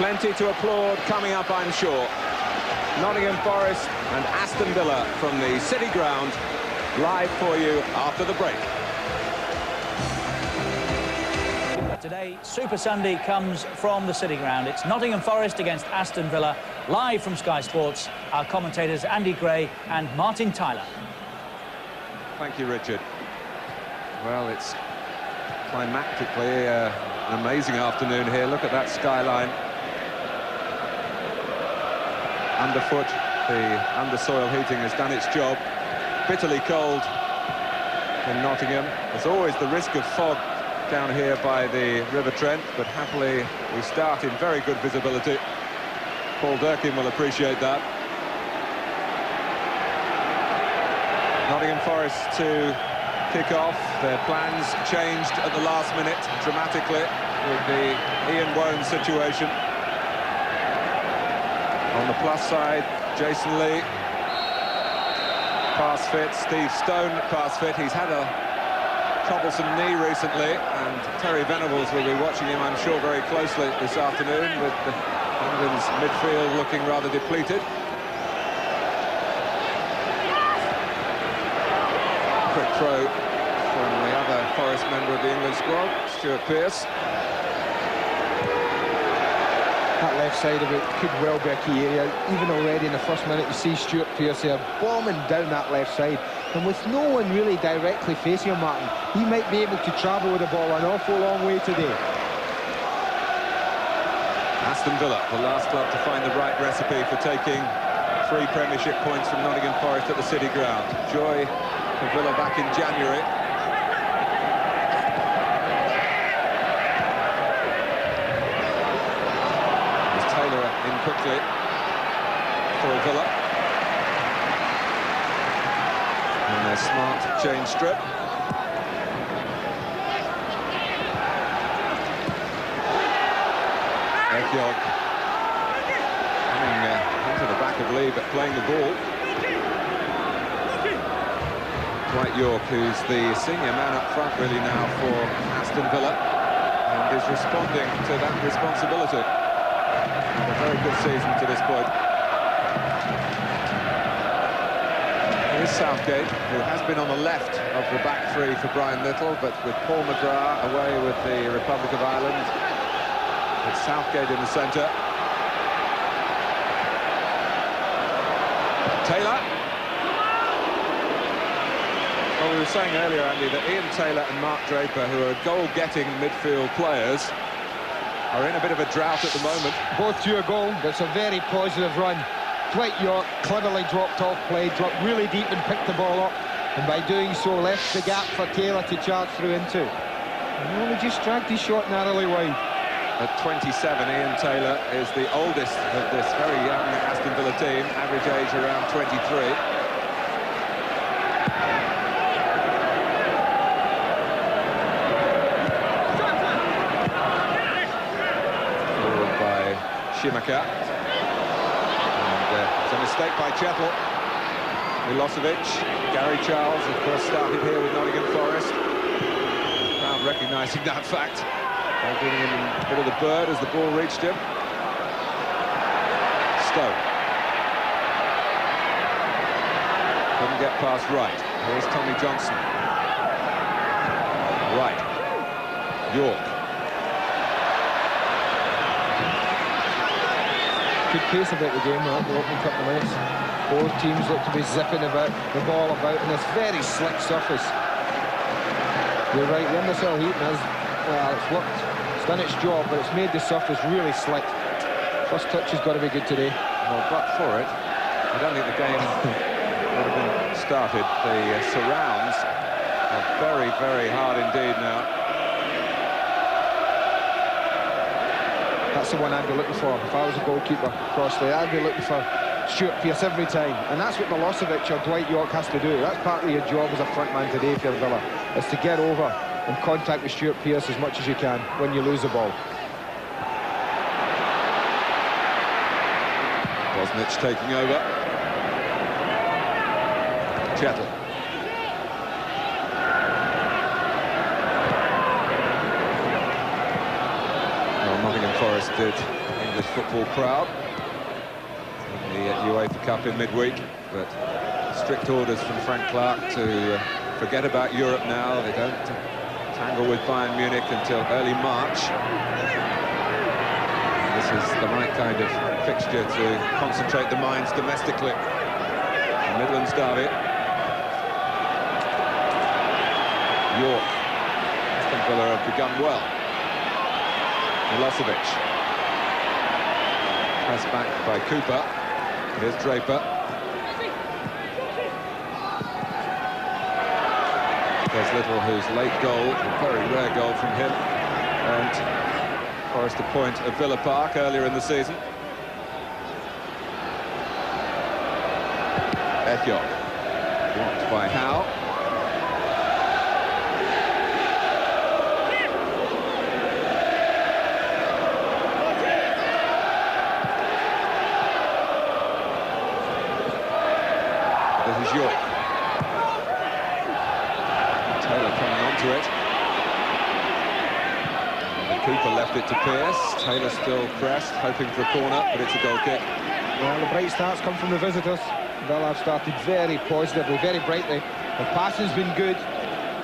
Plenty to applaud coming up, I'm sure. Nottingham Forest and Aston Villa from the City Ground, live for you after the break. Today, Super Sunday comes from the City Ground. It's Nottingham Forest against Aston Villa, live from Sky Sports. Our commentators Andy Gray and Martin Tyler. Thank you, Richard. Well, it's climactically an amazing afternoon here. Look at that skyline. Underfoot, the undersoil heating has done its job. Bitterly cold in Nottingham. There's always the risk of fog down here by the River Trent, but happily we start in very good visibility. Paul Durkin will appreciate that. Nottingham Forest to kick off. Their plans changed at the last minute dramatically with the Ian Woan situation. On the plus side, Jason Lee. Pass fit, Steve Stone pass fit. He's had a troublesome knee recently, and Terry Venables will be watching him, I'm sure, very closely this afternoon, with England's midfield looking rather depleted. Quick throw from the other Forest member of the England squad, Stuart Pearce. That left side of it could well be a key area. Even already in the first minute, you see Stuart Pearce there bombing down that left side. And with no one really directly facing him, Martin, he might be able to travel with the ball an awful long way today. Aston Villa, the last club to find the right recipe for taking 3 Premiership points from Nottingham Forest at the City Ground. Joy for Villa back in January. As Taylor in quickly for Villa. And their smart change strip. Ekyog coming into the back of Lee, but playing the ball. Dwight York, who's the senior man up front really now for Aston Villa, and is responding to that responsibility. A very good season to this point. Here's Southgate, who has been on the left of the back three for Brian Little, but with Paul McGrath away with the Republic of Ireland. It's Southgate in the centre. Taylor. Well, we were saying earlier, Andy, that Ian Taylor and Mark Draper, who are goal-getting midfield players, are in a bit of a drought at the moment. Both due a goal, but it's a very positive run. Dwight York cleverly dropped off play, dropped really deep and picked the ball up, and by doing so left the gap for Taylor to charge through into. And only just dragged his shot narrowly wide. At 27, Ian Taylor is the oldest of this very young Aston Villa team, average age around 23. Forward by Shimaka. And it's a mistake by Chettle. Milosevic. Gary Charles, of course, started here with Nottingham Forest. Crowd recognising that fact. Giving him a bit of the bird as the ball reached him. Stoke. Couldn't get past Wright. Here's Tommy Johnson. Wright. York. Good pace about the game, right, the opening couple of minutes. Both teams look to be zipping about the ball about in this very slick surface. You're right, the undersoil heating has, well, it's worked. It's done its job, but it's made the surface really slick. First touch has got to be good today. Well, but for it, I don't think the game would have been started. The surrounds are very, very hard indeed now. That's the one I'd be looking for. If I was a goalkeeper across there, I'd be looking for Stuart Pearce every time. And that's what Milosevic or Dwight York has to do. That's part of your job as a front man today for Villa, is to get over and contact with Stuart Pearce as much as you can when you lose the ball. Bosnich taking over. Chettle. Well, Nottingham Forest did English football proud in the UEFA Cup in midweek, but strict orders from Frank Clark to forget about Europe now. They don't tangle with Bayern Munich until early March. This is the right kind of fixture to concentrate the minds domestically. The Midlands derby. York. Aston Villa have begun well. Milosevic. Pressed back by Cooper. Here's Draper. There's Little, whose late goal, a very rare goal from him, and Forest a point at Villa Park earlier in the season. Ekyok, blocked by Howe. This is York. Taylor coming onto it. Cooper left it to Pearce. Taylor still pressed, hoping for a corner, but it's a goal kick. Well, the bright starts come from the visitors. Villa have started very positively, very brightly. The passing's been good,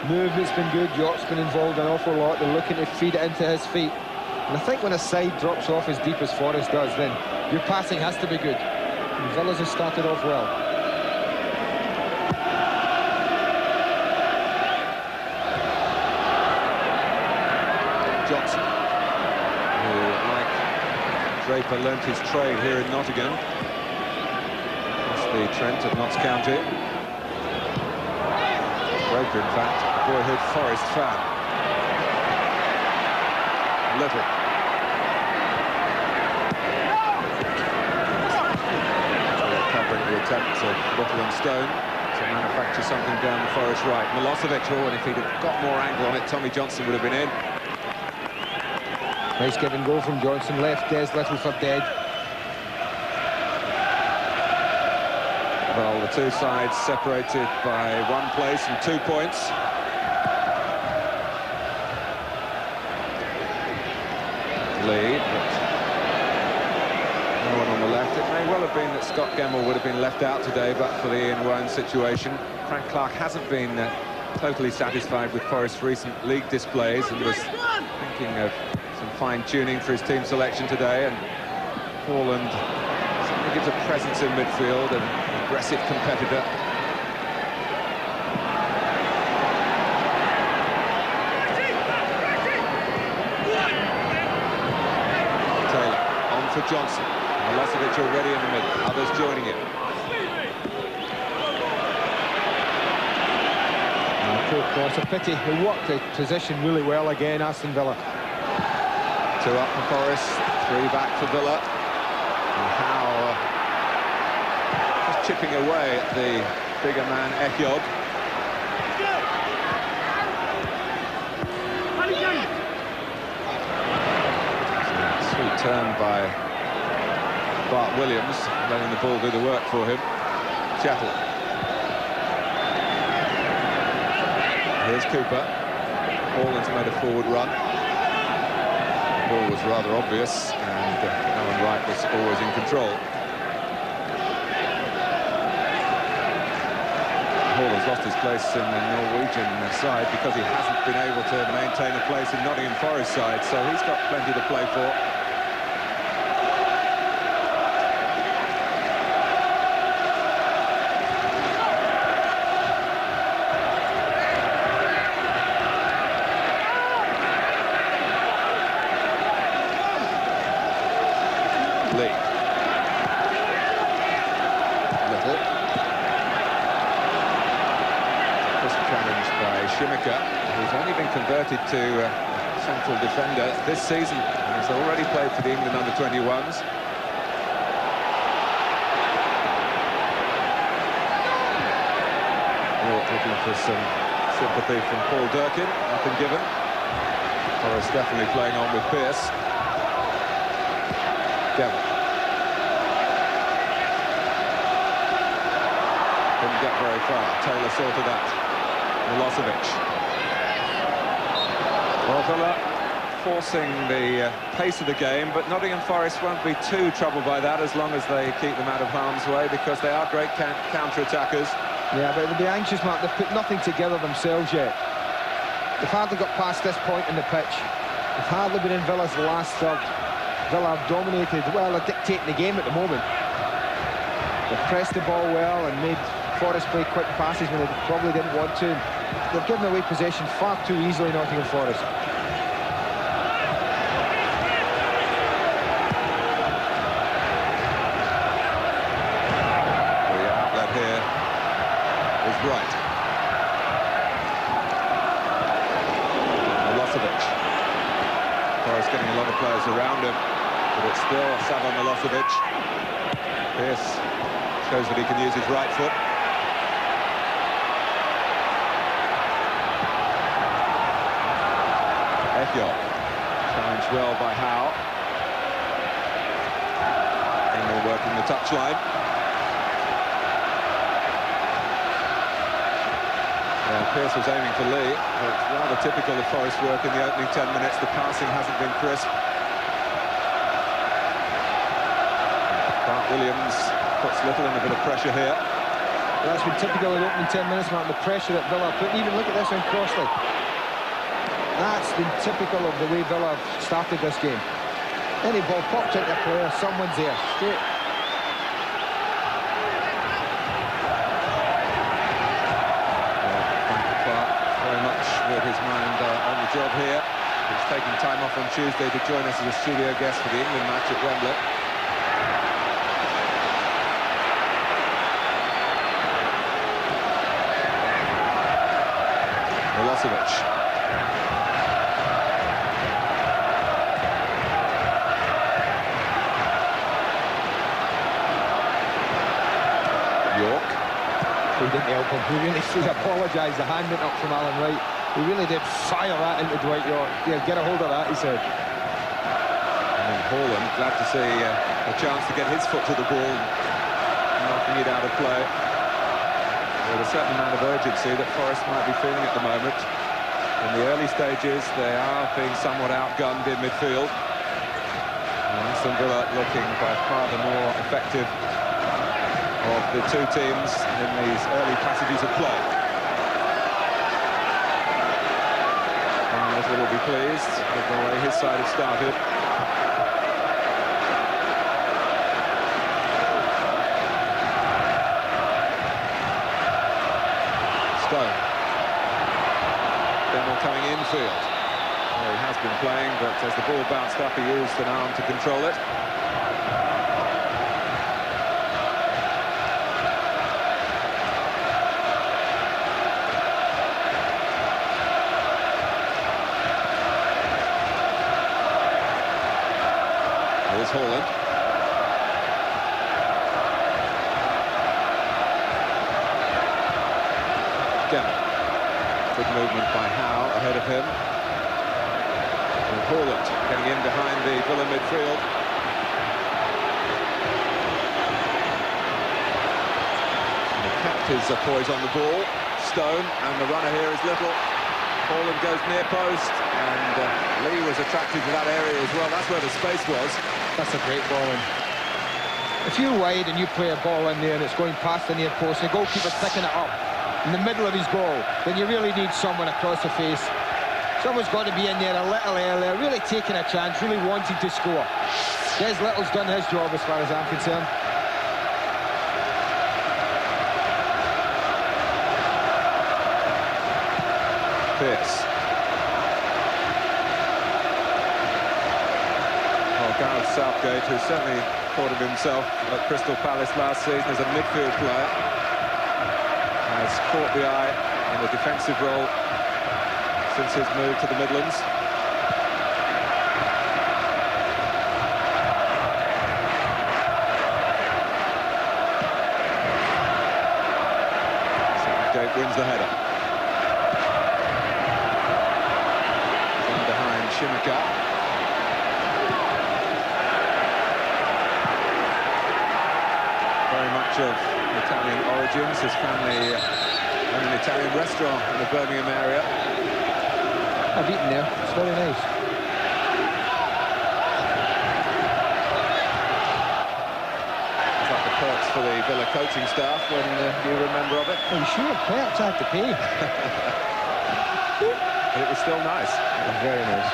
movement's been good. York's been involved an awful lot. They're looking to feed it into his feet. And I think when a side drops off as deep as Forest does, then your passing has to be good. And Villa's have started off well. Johnson, who, like Draper, learnt his trade here in Nottingham. That's the Trent of Notts County. Draper, in fact, a boyhood Forest fan. Little. Covering the attempt of Little and Stone to manufacture something down the Forest right. Milosevic, and if he'd have got more angle on it, Tommy Johnson would have been in. Nice give and go from Johnson. Left Des Little for dead. Well, the two sides separated by 1 place and 2 points. Lead, but no one on the left. It may well have been that Scott Gemmell would have been left out today, but for the Ian Wone situation. Frank Clark hasn't been totally satisfied with Forest's recent league displays and was thinking of some fine-tuning for his team selection today, and Haaland certainly gives a presence in midfield, an aggressive competitor. Taylor on for Johnson. Milosevic already in the middle, others joining him. Poor cross, a pity. They worked the position really well again, Aston Villa. 2 up for Forest, 3 back for Villa. And Howe just chipping away at the bigger man, Ekyok. Sweet turn by Bart Williams, letting the ball do the work for him. Chettle. Here's Cooper. Haaland's made a forward run. The ball was rather obvious, and Alan Wright was always in control. Haaland's lost his place in the Norwegian side because he hasn't been able to maintain a place in Nottingham Forest side, so he's got plenty to play for. Who's only been converted to central defender this season and has already played for the England under-21s. Looking for some sympathy from Paul Durkin, nothing given. Forrest definitely playing on with Pearce. Gavin. Didn't get very far. Taylor sorted that. Milosevic. Well, Villa forcing the pace of the game, but Nottingham Forest won't be too troubled by that as long as they keep them out of harm's way, because they are great counter-attackers. Yeah, but they'll be anxious, Mark. They've put nothing together themselves yet. They've hardly got past this point in the pitch. They've hardly been in Villa's last third. Villa have dominated. Well, they're dictating the game at the moment. They've pressed the ball well and made Forest play quick passes when they probably didn't want to. They've given away possession far too easily, Nottingham Forest. The outlet here is right. Milosevic. Forest getting a lot of players around him, but it's still Sava Milosevic. Pearce shows that he can use his right foot. Challenged well by Howe. Engel working the touchline. Pearce was aiming for Lee, but rather typical of Forest work in the opening 10 minutes. The passing hasn't been crisp. Bart Williams puts Little in a bit of pressure here. Well, that's been typical of the opening 10 minutes, Mark, the pressure that Villa put. Even look at this on Crossley. That's been typical of the way Villa have started this game. Any ball popped into a player, someone's there. Straight. Clark very much with his mind on the job here. He's taking time off on Tuesday to join us as a studio guest for the England match at Wembley. Milosevic. He didn't help him. He really should apologise. The hand went up from Alan Wright. He really did fire that into Dwight York. Yeah, get a hold of that, he said. And Haaland, glad to see a chance to get his foot to the ball, knocking it out of play. There's a certain amount of urgency that Forest might be feeling at the moment. In the early stages, they are being somewhat outgunned in midfield. And Aston Villa looking by far the more effective of the two teams in these early passages of play. Miles will be pleased with the way his side has started. Stone. Bennell coming infield. Well, he has been playing, but as the ball bounced up, he used an arm to control it. Here's Haaland. Demmel. Good movement by Howe ahead of him. And Haaland getting in behind the Villa midfield. And the captors are poised on the ball. Stone, and the runner here is Little. Haaland goes near post, and Lee was attracted to that area as well. That's where the space was. That's a great ball in. If you're wide and you play a ball in there and it's going past the near post, the goalkeeper's picking it up in the middle of his goal, then you really need someone across the face. Someone's got to be in there a little earlier, really taking a chance, really wanting to score. Des Little's done his job as far as I'm concerned. Pearce. Gareth Southgate, who certainly thought of himself at Crystal Palace last season as a midfield player, has caught the eye in a defensive role since his move to the Midlands. Southgate wins the header. In behind Shimaka. Of Italian origins, his family own an Italian restaurant in the Birmingham area. I've eaten there, it's very nice. for the Villa coaching staff when you remember of it. Are you sure? Perhaps I had to pay. But it was still nice. Very nice.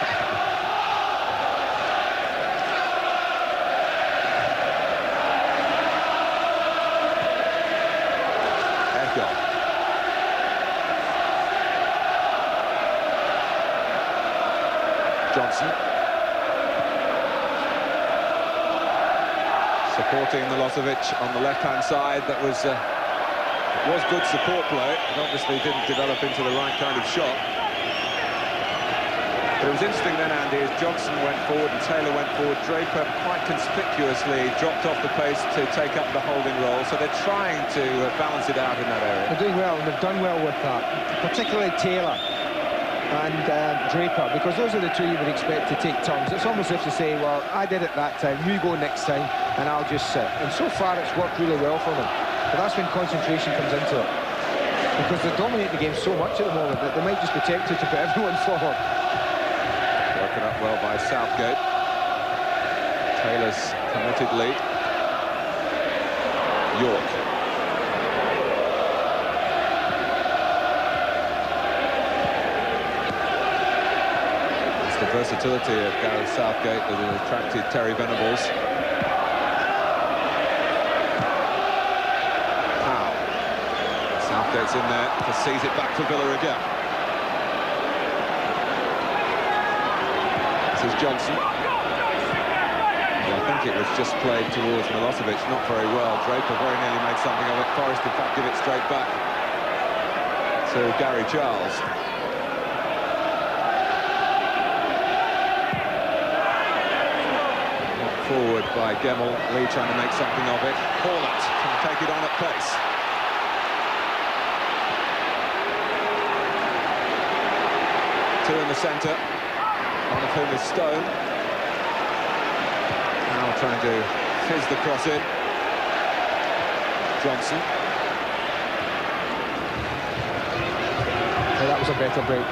Johnson supporting Milosevic on the left-hand side. That was good support play. It obviously didn't develop into the right kind of shot. But it was interesting then, Andy, as Johnson went forward and Taylor went forward, Draper quite conspicuously dropped off the pace to take up the holding role. So they're trying to balance it out in that area. They're doing well, and they've done well with that, particularly Taylor and Draper, because those are the two you would expect to take turns. It's almost as if to say, well, I did it that time, you go next time, and I'll just sit. And so far it's worked really well for them. But that's when concentration comes into it, because they dominate the game so much at the moment that they might just be tempted to put everyone forward. Broken up well by Southgate. Taylor's committed lead. York. The versatility of Gareth Southgate that has attracted Terry Venables. Powell. Southgate's in there to seize it back for Villa again. This is Johnson. I think it was just played towards Milosevic, not very well. Draper very nearly made something of it. Forrest, in fact, give it straight back to Gary Charles. Forward by Gemmell, Lee trying to make something of it. Hornet can take it on at pace. Two in the centre, one of whom is Stone. Now trying to fizz the cross in. Johnson. Well, that was a better break.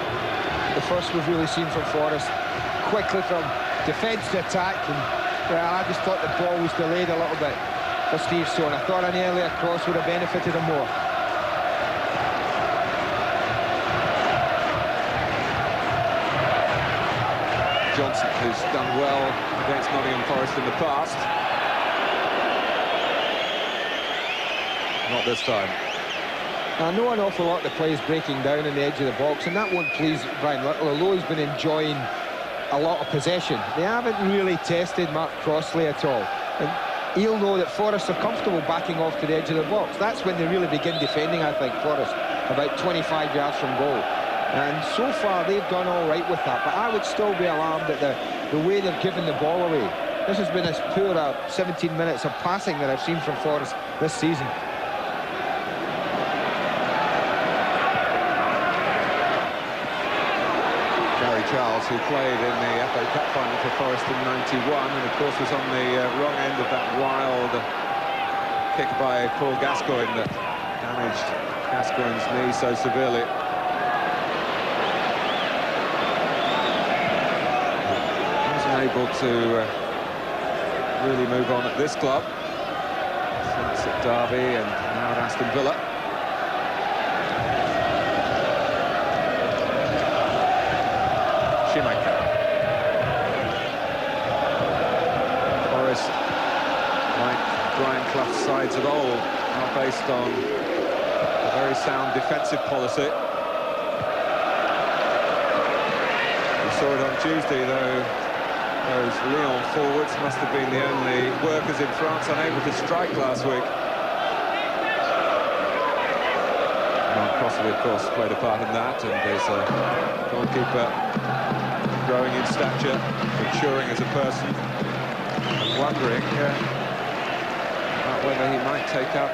The first we've really seen from Forrest. Quickly from defence to attack, and well, I just thought the ball was delayed a little bit for Steve Stone. I thought an earlier cross would have benefited him more. Johnson, who's done well against Nottingham Forest in the past. Not this time. I know an awful lot of the players breaking down on the edge of the box, and that won't please Brian Little, although he's been enjoying a lot of possession. They haven't really tested Mark Crossley at all, and he'll know that Forrest are comfortable backing off to the edge of the box. That's when they really begin defending, I think, Forrest, about 25 yards from goal. And so far they've done all right with that, but I would still be alarmed at the way they've given the ball away. This has been as poor 17 minutes of passing that I've seen from Forrest this season. Charles, who played in the FA Cup final for Forest in '91, and of course was on the wrong end of that wild kick by Paul Gascoigne that damaged Gascoigne's knee so severely. He wasn't able to really move on at this club since at Derby and now at Aston Villa. Forest, like Brian Clough's sides of old, are based on a very sound defensive policy. We saw it on Tuesday, though. Those Lyon forwards must have been the only workers in France unable to strike last week. Mark Crossley, of course, played a part in that, and there's a goalkeeper growing in stature, maturing as a person, and wondering about whether he might take up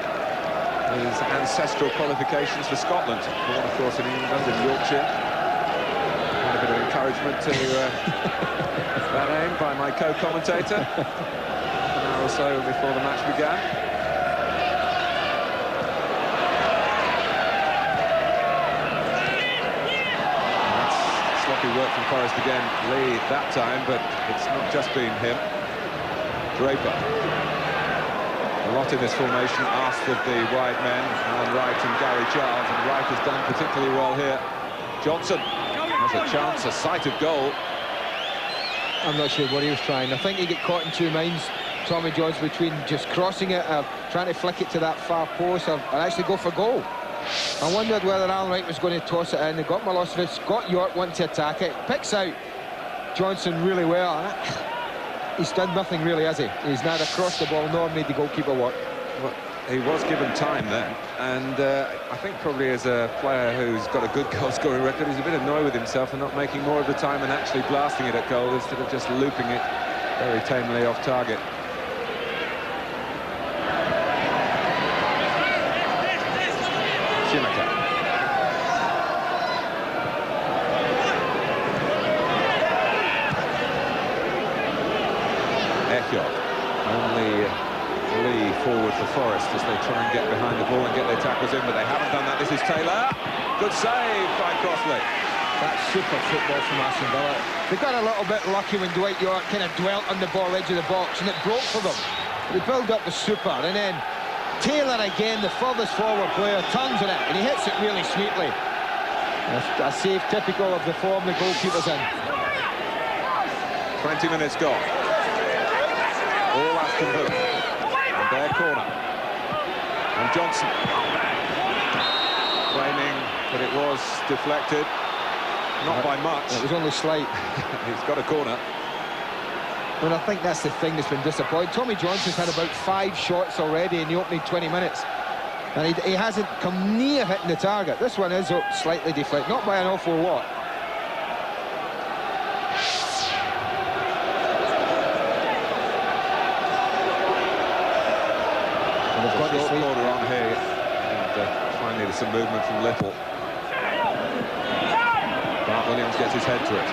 his ancestral qualifications for Scotland. Born, of course, in England, in Yorkshire. And a bit of encouragement to that aim by my co-commentator an hour or so before the match began. Sloppy work from Forrest again, Lee that time, but it's not just been him. Draper. A lot in this formation asked of the wide men, Alan Wright and Gary Charles, and Wright has done particularly well here. Johnson has a chance, a sight of goal. I'm not sure what he was trying. I think he got caught in two minds, Tommy Johnson, between just crossing it or trying to flick it to that far post or actually go for goal. I wondered whether Alan Wright was going to toss it in. They got Milosevic, got York wanting to attack it, picks out Johnson really well. He's done nothing really, has he? He's neither crossed the ball nor made the goalkeeper work. Well, he was given time then, and I think probably as a player who's got a good goal-scoring record, he's a bit annoyed with himself for not making more of the time and actually blasting it at goal instead of just looping it very tamely off target. Schumacher. Only Lee forward for Forest as they try and get behind the ball and get their tackles in, but they haven't done that. This is Taylor. Good save by Crossley. That's super football from Aston Villa. They got a little bit lucky when Dwight York kind of dwelt on the ball edge of the box and it broke for them. They build up the super, and then Taylor again, the furthest forward player, turns on it and he hits it really sweetly. A save typical of the form the goalkeeper's in. 20 minutes gone. All Aston Villa. And their corner. And Johnson. Claiming that it was deflected. Not by much. It was only slight. He's got a corner. And I think that's the thing that's been disappointing. Tommy Johnson's had about 5 shots already in the opening 20 minutes. And he hasn't come near hitting the target. This one is slightly deflected. Not by an awful lot. Short corner on here, and finally there's some movement from Little. Bart Williams gets his head to it.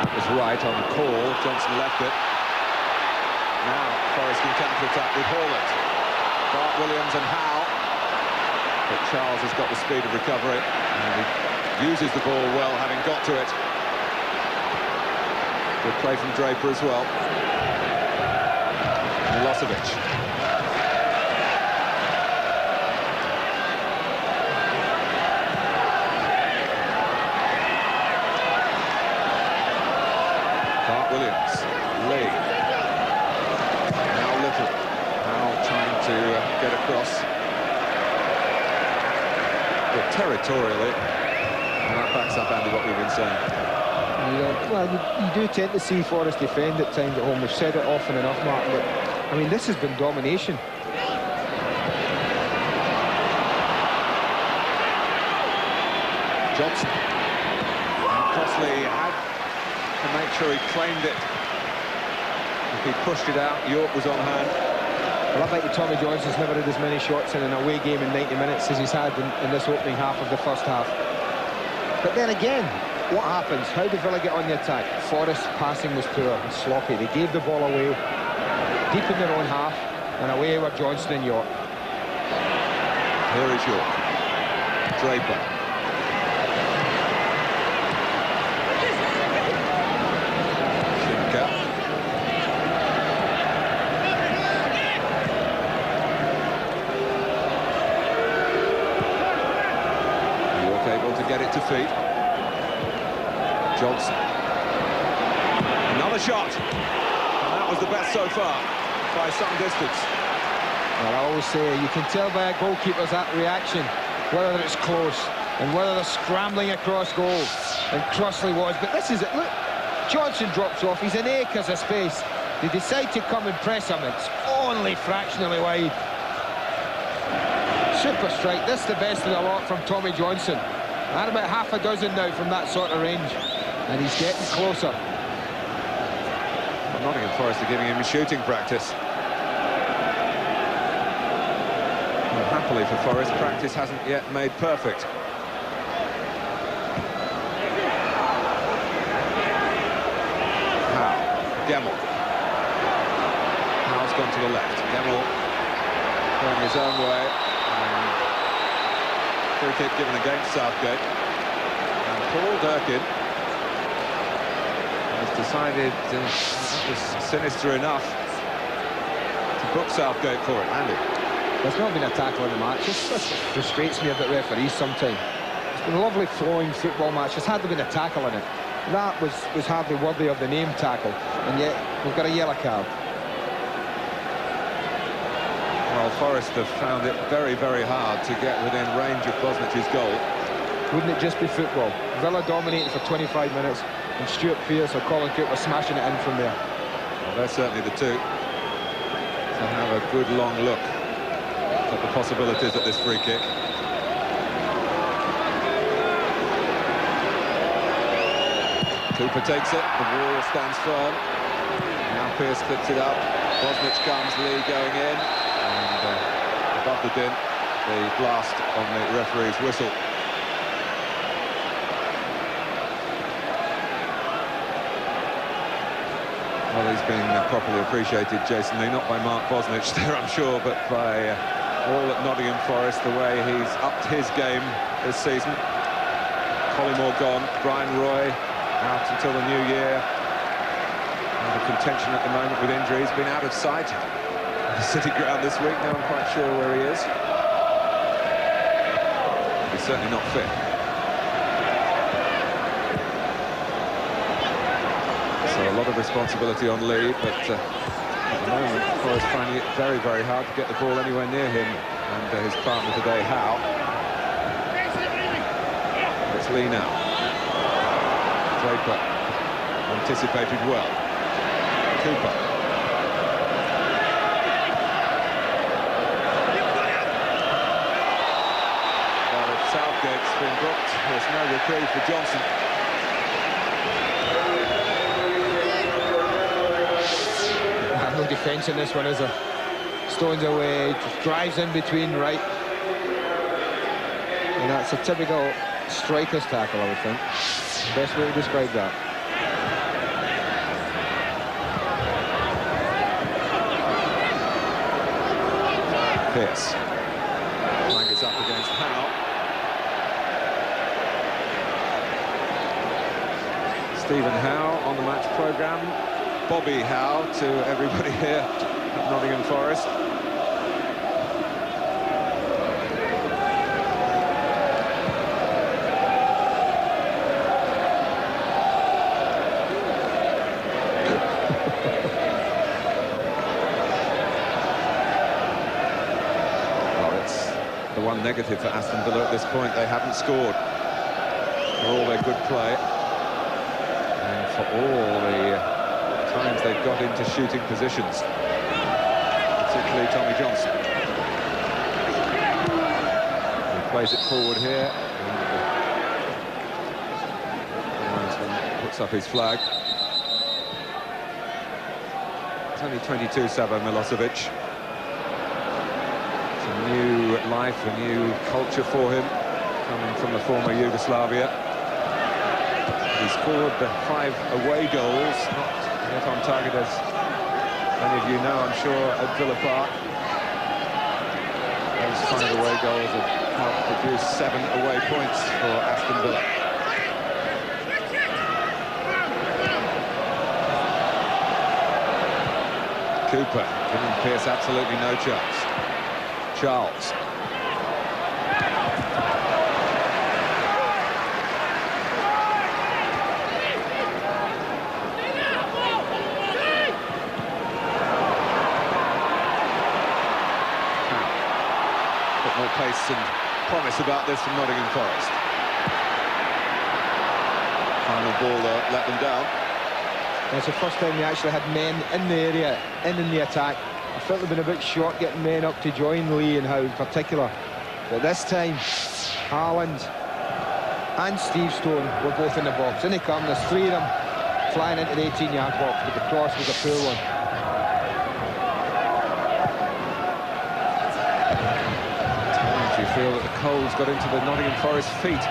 That was right on the call. Johnson left it. Now Forest can counter-attack with Hawlett. Bart Williams and Howe. But Charles has got the speed of recovery, and he uses the ball well, having got to it. Good play from Draper as well. Milosevic. Williams, Lee, now Little, now trying to get across, but territorially, and that backs up, Andy, what we've been saying. Yeah, well, you do tend to see Forest defend at times at home. We've said it often enough, Martin, but I mean, this has been domination. Johnson, and Crossley had to make sure he claimed it. If he pushed it out, York was on hand. Well, I bet you Tommy Johnson's never had as many shots in an away game in 90 minutes as he's had in this opening half of the first half. But then again, what happens? How did Villa get on the attack? Forest's passing was poor and sloppy. They gave the ball away deep in their own half, and away were Johnson and York. Here is York. Draper. Get it to feet. Johnson. Another shot. And that was the best so far by some distance. Well, I always say you can tell by a goalkeeper's reaction whether it's close and whether they're scrambling across goal. And Crossley was, but this is it. Look, Johnson drops off. He's in acres of space. They decide to come and press him. It's only fractionally wide. Super strike. This is the best of the lot from Tommy Johnson. And about half a dozen now from that sort of range. And he's getting closer. Well, Nottingham Forest are giving him shooting practice. Well, happily for Forest, practice hasn't yet made perfect. Howe. Gemmell. Howe's gone to the left. Gemmell going his own way. Free kick given against Southgate, and Paul Durkin has decided that was sinister enough to book Southgate for it, Andy. There's not been a tackle in the match. It just frustrates me about referees sometimes. It's been a lovely flowing football match. There's hardly been a tackle in it. That was hardly worthy of the name tackle, and yet we've got a yellow card. Well, Forest have found it very, very hard to get within range of Bosnich's goal. Wouldn't it just be football? Villa dominated for 25 minutes, and Stuart Pearce or Colin Cooper were smashing it in from there. Well, they're certainly the two to have a good long look at the possibilities at this free kick. Cooper takes it, the wall stands firm. Now Pearce clips it up. Bosnich comes, Lee going in, and above the din, the blast on the referee's whistle. Well, he's been properly appreciated, Jason Lee, not by Mark Bosnich there, I'm sure, but by all at Nottingham Forest, the way he's upped his game this season. Collymore gone, Brian Roy out until the new year. Under contention at the moment with injury. He's been out of sight at the City ground this week. Now I'm quite sure where he is. He's certainly not fit. So a lot of responsibility on Lee, but at the moment, Forrest finding it very, very hard to get the ball anywhere near him and his partner today, Howe. It's Lee now. Draper anticipated well. Cooper. Well, if Southgate's been booked, there's no reprieve for Johnson. No defence in this one, is there? Stones away, just drives in between right. And that's a typical striker's tackle, I would think. Best way to describe that. Pearce. Flag is up against Howe. Stephen Howe on the match programme. Bobby Howe to everybody here at Nottingham Forest. One negative for Aston Villa at this point. They haven't scored for all their good play and for all the times they've got into shooting positions, particularly Tommy Johnson. He plays it forward here, and the linesman puts up his flag. It's only 22, Savo Milosevic. New life, a new culture for him, coming from the former Yugoslavia. He scored the 5 away goals, not yet on target, as many of you know, I'm sure, at Villa Park. Those 5 away goals have helped produce 7 away points for Aston Villa. Cooper giving Pearce absolutely no chance. Charles. Bit more pace and promise about this from Nottingham Forest. Final ball let them down. That's the first time they actually had men in the area, in the attack. I felt they've been a bit short getting men up to join Lee and Howe in particular. But this time, Haaland and Steve Stone were both in the box. In they come, there's 3 of them flying into the 18-yard box, but the cross was a poor one. Do you feel that the cold's got into the Nottingham Forest feet?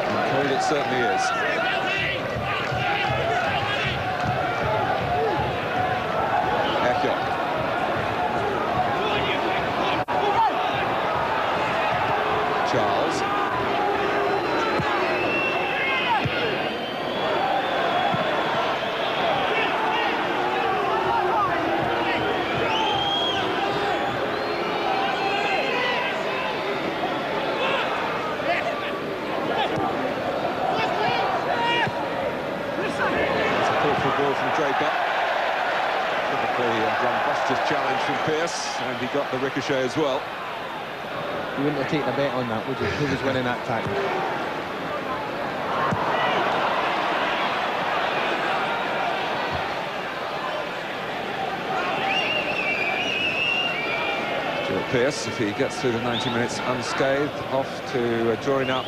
And cold it certainly is. Charles. Typically a Drumbuster's challenge from Pearce, and he got the ricochet as well. You wouldn't have taken a bet on that, would you? Who was winning that tackle? Pearce, if he gets through the 90 minutes unscathed, off to drawing up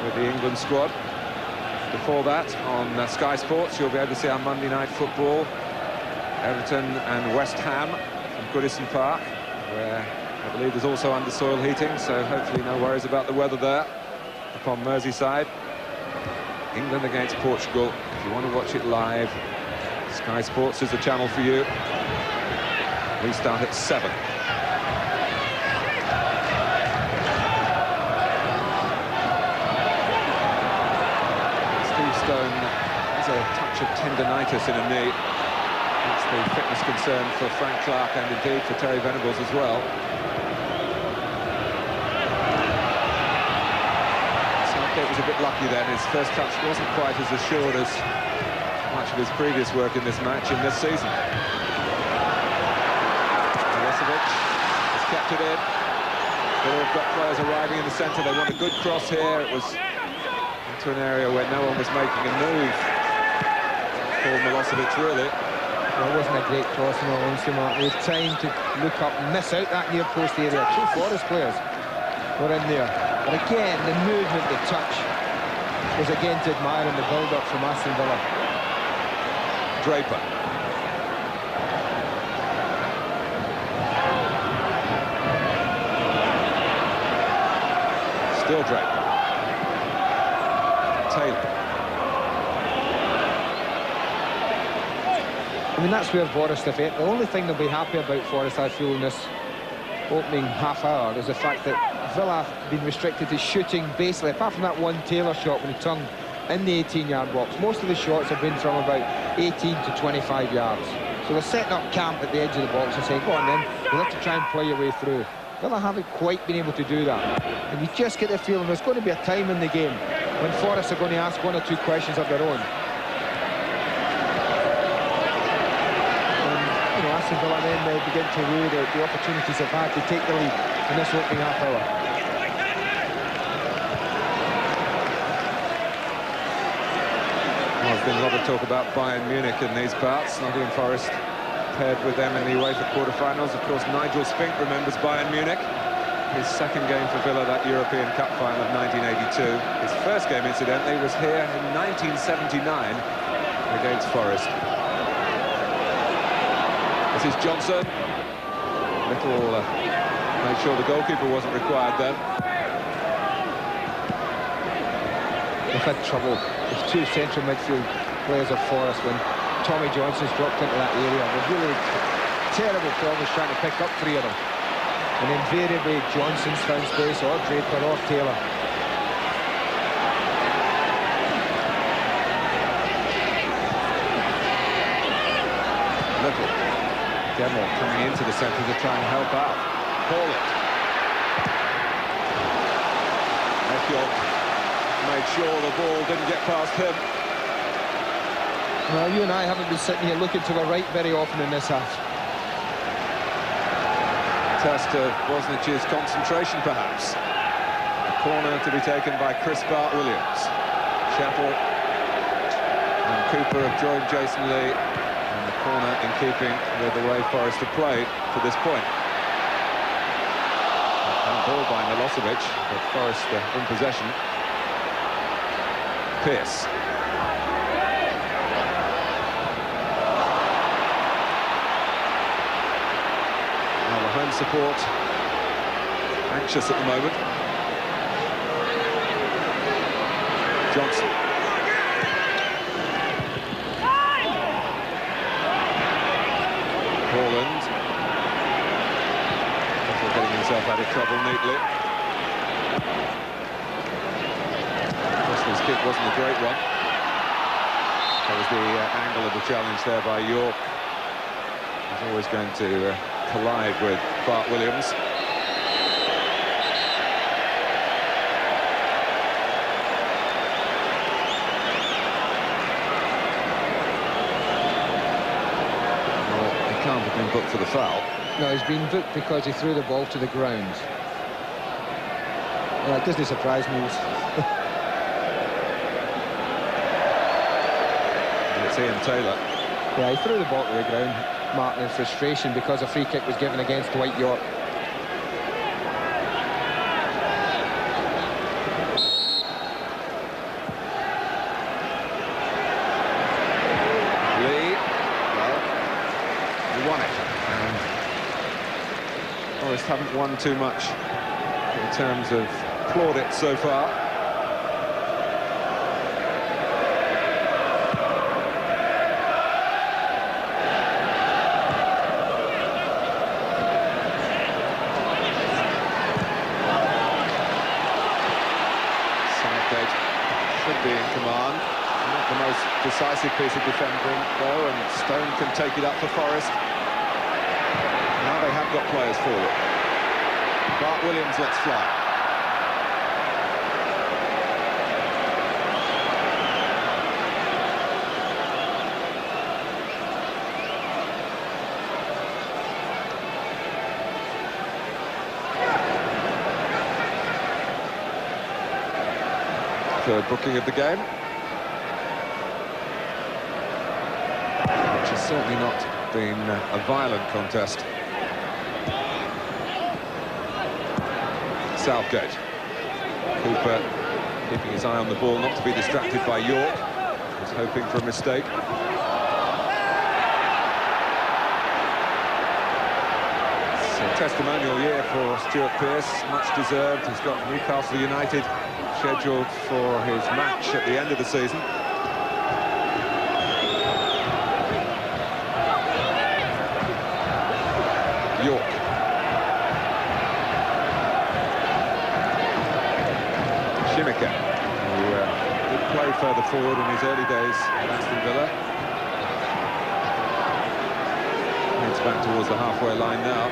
with the England squad. Before that, on Sky Sports, you'll be able to see our Monday Night Football, Everton and West Ham from Goodison Park, where I believe there's also under-soil heating, so hopefully no worries about the weather there. Upon Merseyside, England against Portugal. If you want to watch it live, Sky Sports is the channel for you. We start at 7. Has a touch of tendinitis in a knee. That's the fitness concern for Frank Clark and indeed for Terry Venables as well. Southgate was a bit lucky then. His first touch wasn't quite as assured as much of his previous work in this match in this season. Milosevic has kept it in. They've got players arriving in the centre. They want a good cross here. It was to an area where no one was making a move. Paul Milosevic, really. Well, it wasn't a great cross in all honesty, Mark. He was trying to look up and miss out that near post area. 2 Forest players were in there. But again, the movement, the touch was again to admire in the build-up from Aston Villa. Draper. Still Draper. Taylor. I mean, that's where Forest have it. The only thing they'll be happy about, Forest, I feel, in this opening half hour is the fact that Villa have been restricted to shooting, basically, apart from that one Taylor shot when he turned in the 18-yard box. Most of the shots have been from about 18 to 25 yards. So they're setting up camp at the edge of the box and saying, go on then, you'll have to try and play your way through. Villa haven't quite been able to do that. And you just get the feeling there's going to be a time in the game when Forest are going to ask 1 or 2 questions of their own. And, you know, Aston Villa then they begin to rue the opportunities they've had to take the lead in this opening half hour. Well, there's been a lot of talk about Bayern Munich in these parts. Nottingham Forest paired with them in the UEFA quarter-finals. Of course, Nigel Spink remembers Bayern Munich. His second game for Villa, that European Cup final of 1982. His first game, incidentally, was here in 1979 against Forest. This is Johnson. Little made sure the goalkeeper wasn't required then. They've had trouble with 2 central midfield players of Forest when Tommy Johnson's dropped into that area. They've really terrible problems trying to pick up 3 of them. And invariably Johnson's found space, or Draper, or Taylor. Little. Gemmell coming into the centre to try and help out. Holland. Ekiol made sure the ball didn't get past him. Well, you and I haven't been sitting here looking to the right very often in this half. Test of Bosnich's concentration, perhaps. A corner to be taken by Chris Bart-Williams. Chappell and Cooper have joined Jason Lee, and the corner in keeping with the way Forest have played to this point. And ball by Milosevic, but Forest in possession. Pearce. Home support anxious at the moment. Johnson. Holland. Getting himself out of trouble neatly. His kick wasn't a great one. That was the angle of the challenge there by York. He's always going to collide with Bart-Williams. booked for the foul. No, he's been booked because he threw the ball to the ground. Well, it doesn't surprise me. It's Ian Taylor. Yeah, he threw the ball to the ground, Martin, in frustration because a free kick was given against Dwight York. Lee, well, he won it. And Forest haven't won too much in terms of plaudits so far. Should be in command. Not the most decisive piece of defending, though, and Stone can take it up for Forest. Now they have got players forward. Bart Williams lets fly. Third booking of the game, which has certainly not been a violent contest. Southgate. Cooper keeping his eye on the ball, not to be distracted by York. He's hoping for a mistake. It's a testimonial year for Stuart Pearce, much deserved. He's got Newcastle United scheduled for his match at the end of the season. York. Shimika, who did play further forward in his early days at Aston Villa. Heads back towards the halfway line now.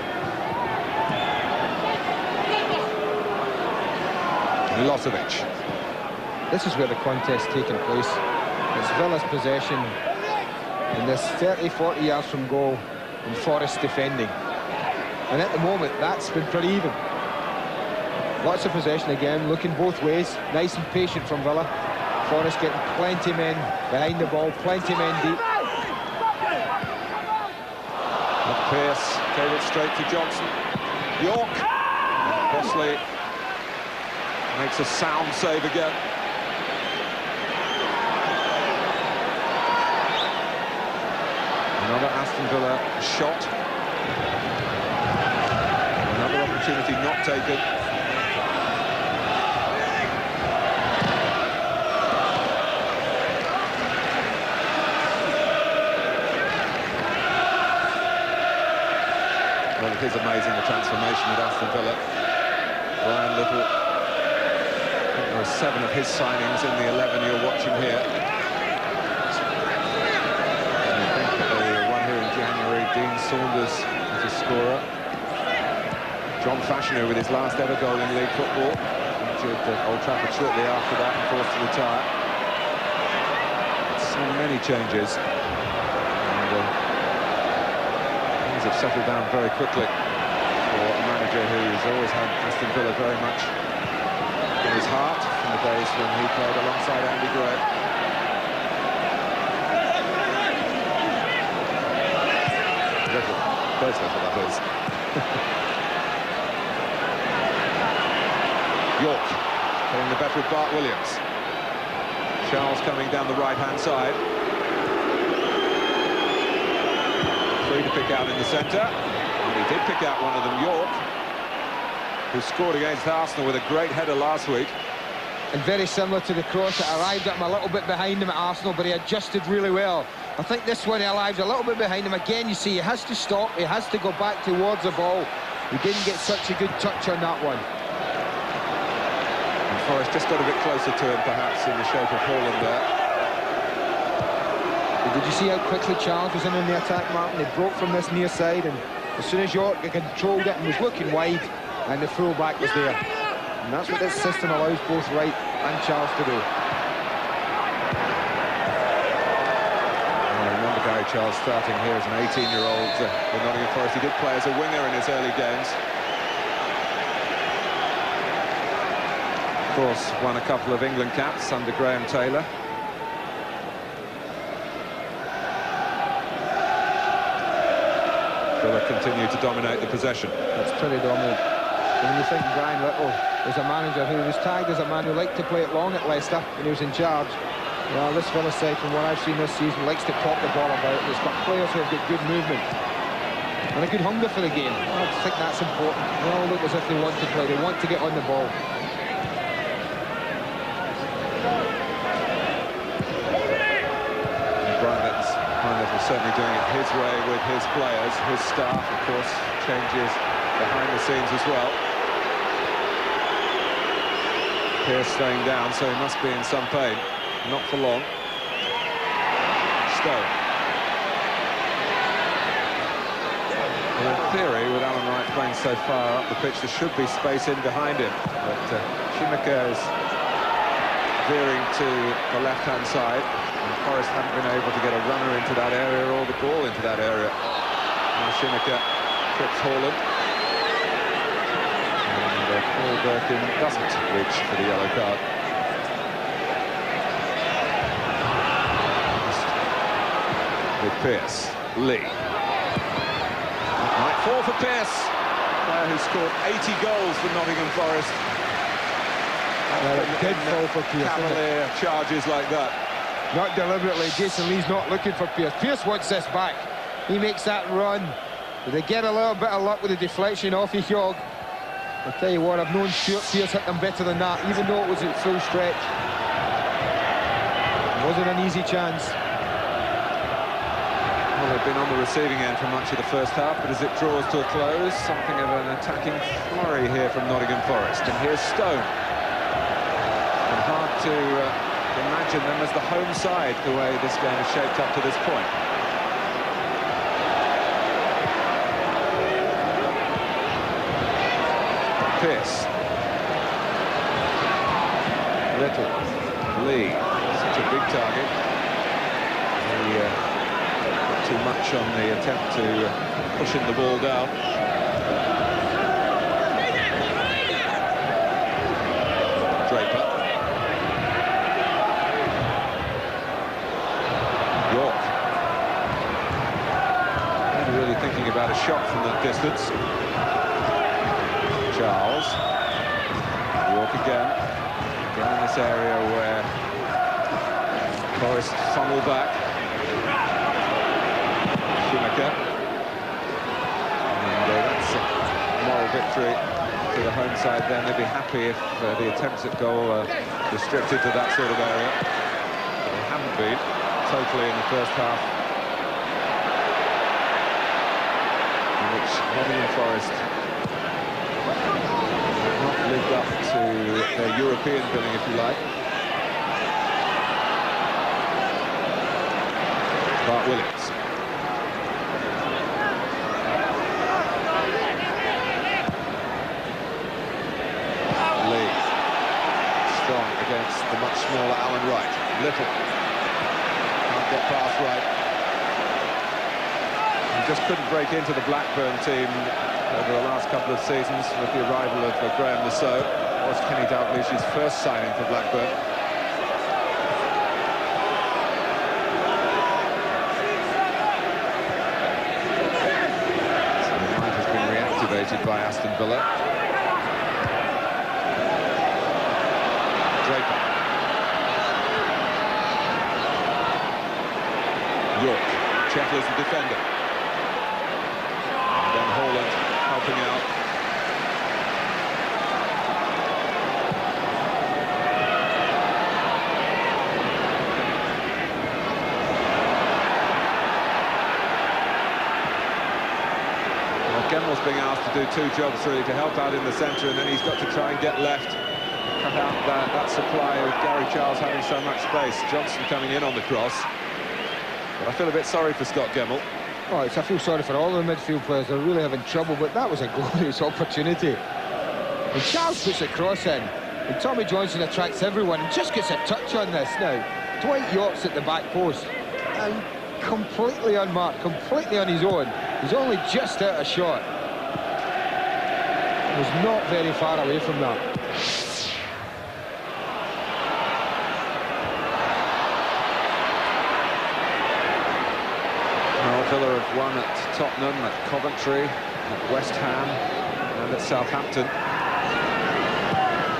Milosevic. This is where the contest's taking place. It's Villa's possession in this 30-40 yards from goal and Forest defending. And at the moment, that's been pretty even. Lots of possession again, looking both ways. Nice and patient from Villa. Forest getting plenty men behind the ball, plenty men deep. Pearce gave it straight to Johnson. York. Bosley makes a sound save again. Another Aston Villa shot. Another opportunity not taken. Well, it is amazing the transformation at Aston Villa. Brian Little. There are 7 of his signings in the 11 you're watching here. And I think that the one here in January, Dean Saunders as a scorer. John Fashanu with his last ever goal in league football. Injured at Old Trafford shortly after that and forced to retire. So many changes. And things have settled down very quickly for a manager who's always had Aston Villa very much in his heart from the days when he played alongside Andy Gray. There's little, that is. York getting the better of Bart Williams. Charles coming down the right-hand side. 3 to pick out in the centre. And he did pick out one of them, York, who scored against Arsenal with a great header last week. And very similar to the cross that arrived at him a little bit behind him at Arsenal, but he adjusted really well. I think this one he arrived a little bit behind him. Again, you see, he has to stop, he has to go back towards the ball. He didn't get such a good touch on that one. And Forrest just got a bit closer to him, perhaps, in the shape of Haaland there. Did you see how quickly Charles was in the attack, Martin? He broke from this near side, and as soon as York controlled it and was looking wide, and the full-back was there. And that's what this system allows both Wright and Charles to do. I remember Gary Charles starting here as an 18-year-old for Nottingham Forest. He did play as a winger in his early games. Of course, won a couple of England caps under Graham Taylor. Villa continue to dominate the possession. That's pretty dominant. When you think Brian Little was a manager who was tagged as a man who liked to play it long at Leicester when he was in charge, well, this Villa side, from what I've seen this season, likes to pop the ball about. It's got players who have got good movement and a good hunger for the game. I think that's important. They all look as if they want to play. They want to get on the ball. Is certainly doing it his way with his players. His staff, of course, changes behind the scenes as well. Pearce staying down, so he must be in some pain. Not for long. Stone. Well, in theory, with Alan Wright playing so far up the pitch, there should be space in behind him. But Schumacher is veering to the left-hand side. Forest haven't been able to get a runner into that area or the ball into that area. Now Schumacher trips Haaland. And Paul Birkin doesn't reach for the yellow card. With Pearce. Lee. Might fall for Pearce. Player who scored 80 goals for Nottingham Forest. It did fall for Pearce. Cavalier charges like that. Not deliberately. Jason Lee's not looking for Pearce. Pearce wants this back. He makes that run. But they get a little bit of luck with the deflection off his jog. I'll tell you what, I've known Stuart Pearce hit them better than that, even though it was at full stretch. It wasn't an easy chance. Well, they've been on the receiving end for much of the first half, but as it draws to a close, something of an attacking flurry here from Nottingham Forest. And here's Stone. And hard to imagine them as the home side the way this game has shaped up to this point. Pearce. Little. Lee. Such a big target. He got too much on the attempt to pushing the ball down. Draper. York. Maybe really thinking about a shot from the distance. Charles. York again. Again in this area where Forest funnel back. Schumacher. And that's a moral victory to the home side then. They'd be happy if the attempts at goal are restricted to that sort of area. But they haven't been totally in the first half, in which Nottingham Forest have not lived up to their European billing, if you like. Bart Williams. Lee. Strong against the much smaller Alan Wright. Little. Can't get past Wright. He just couldn't break into the Blackburn team over the last couple of seasons with the arrival of Graham Lasso. It was Kenny Dalglish's first signing for Blackburn. So the line has been reactivated by Aston Villa. Draper. York. Chetler's the defender. And then Haaland helping out. Well, Gemmel's being asked to do two jobs really, to help out in the centre, and then he's got to try and get left. Cut out that supply with Gary Charles having so much space. Johnson coming in on the cross. But I feel a bit sorry for Scott Gemmell. Oh, I feel sorry for all the midfield players. They're really having trouble, but that was a glorious opportunity. And Charles puts a cross in, and Tommy Johnson attracts everyone and just gets a touch on this now. Dwight York's at the back post, and completely unmarked, completely on his own. He's only just out of shot. He's not very far away from that. Well, Villa have won at Tottenham, at Coventry, at West Ham and at Southampton.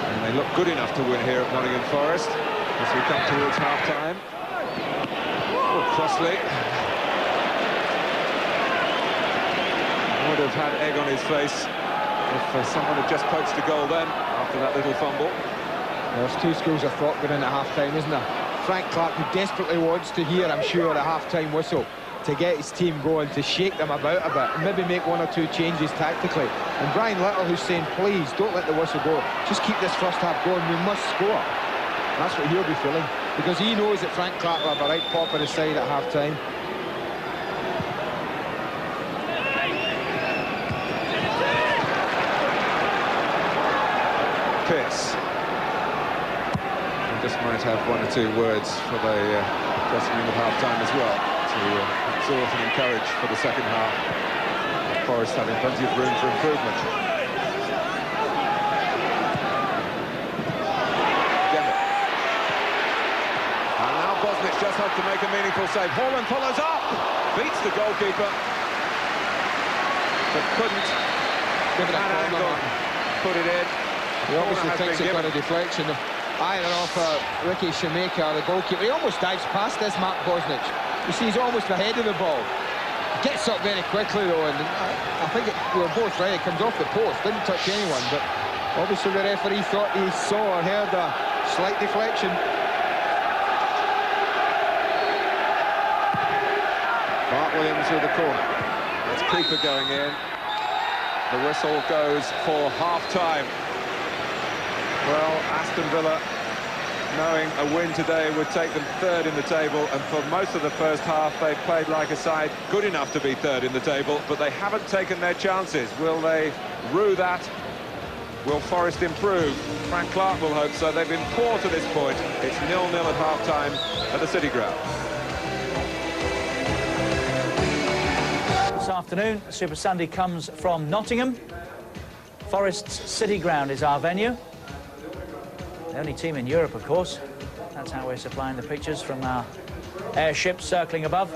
And they look good enough to win here at Nottingham Forest as we come towards half-time. Oh, Crossley would have had egg on his face if someone had just poached a goal then after that little fumble. There's two schools of thought going into half-time, isn't there? Frank Clark, who desperately wants to hear, I'm sure, a half-time whistle to get his team going, to shake them about a bit, and maybe make one or two changes tactically. And Brian Little, who's saying, please, don't let the whistle go. Just keep this first half going. We must score. That's what he'll be feeling, because he knows that Frank Clark will have a right pop on his side at half-time. Pierce. We just might have one or two words for the dressing room at half-time as well, to exhort and encourage for the second half. Forest having plenty of room for improvement. And now Bosnich just has to make a meaningful save. Haaland follows up, beats the goalkeeper, but couldn't Give it a angle put it in. He obviously thinks it got a deflection. Iron off Ricky Shemeka, the goalkeeper. He almost dives past this Mark Bosnich. You see, he's almost ahead of the ball. Gets up very quickly, though, and I think we were both right. It comes off the post, didn't touch anyone, but obviously the referee thought he saw or heard a slight deflection. Mark Williams with the corner. That's Cooper going in. The whistle goes for half-time. Well, Aston Villa, knowing a win today would take them third in the table, and for most of the first half they've played like a side good enough to be third in the table, but they haven't taken their chances. Will they rue that? Will Forest improve? Frank Clark will hope so. They've been poor to this point. It's 0-0 at half-time at the City Ground. This afternoon, Super Sunday comes from Nottingham. Forest's City Ground is our venue. The only team in Europe, of course. That's how we're supplying the pictures from our airship circling above.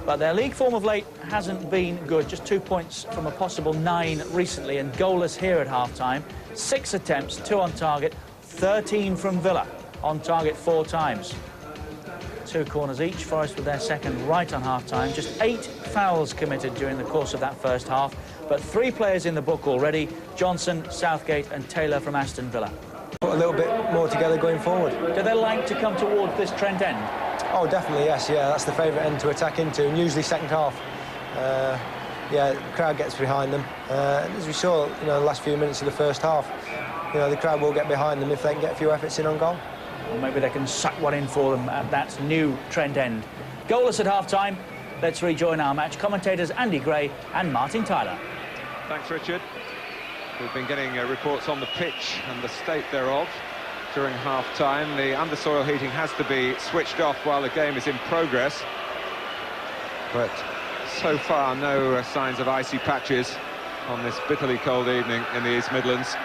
But their league form of late hasn't been good. Just 2 points from a possible 9 recently, and goalless here at half-time. 6 attempts, 2 on target, 13 from Villa, on target 4 times. 2 corners each. Forest with their second right on half-time. Just 8 fouls committed during the course of that first half, but 3 players in the book already: Johnson, Southgate and Taylor from Aston Villa. Put a little bit more together going forward. Do they like to come towards this trend end? Oh, definitely, yes, yeah. That's the favourite end to attack into, and usually second half. Yeah, the crowd gets behind them. As we saw, you know, the last few minutes of the first half, you know, the crowd will get behind them if they can get a few efforts in on goal. Or maybe they can suck one in for them at that new trend end. Goalless at half-time. Let's rejoin our match commentators Andy Gray and Martin Tyler. Thanks, Richard. We've been getting reports on the pitch and the state thereof during half-time. The undersoil heating has to be switched off while the game is in progress. But so far, no signs of icy patches on this bitterly cold evening in the East Midlands.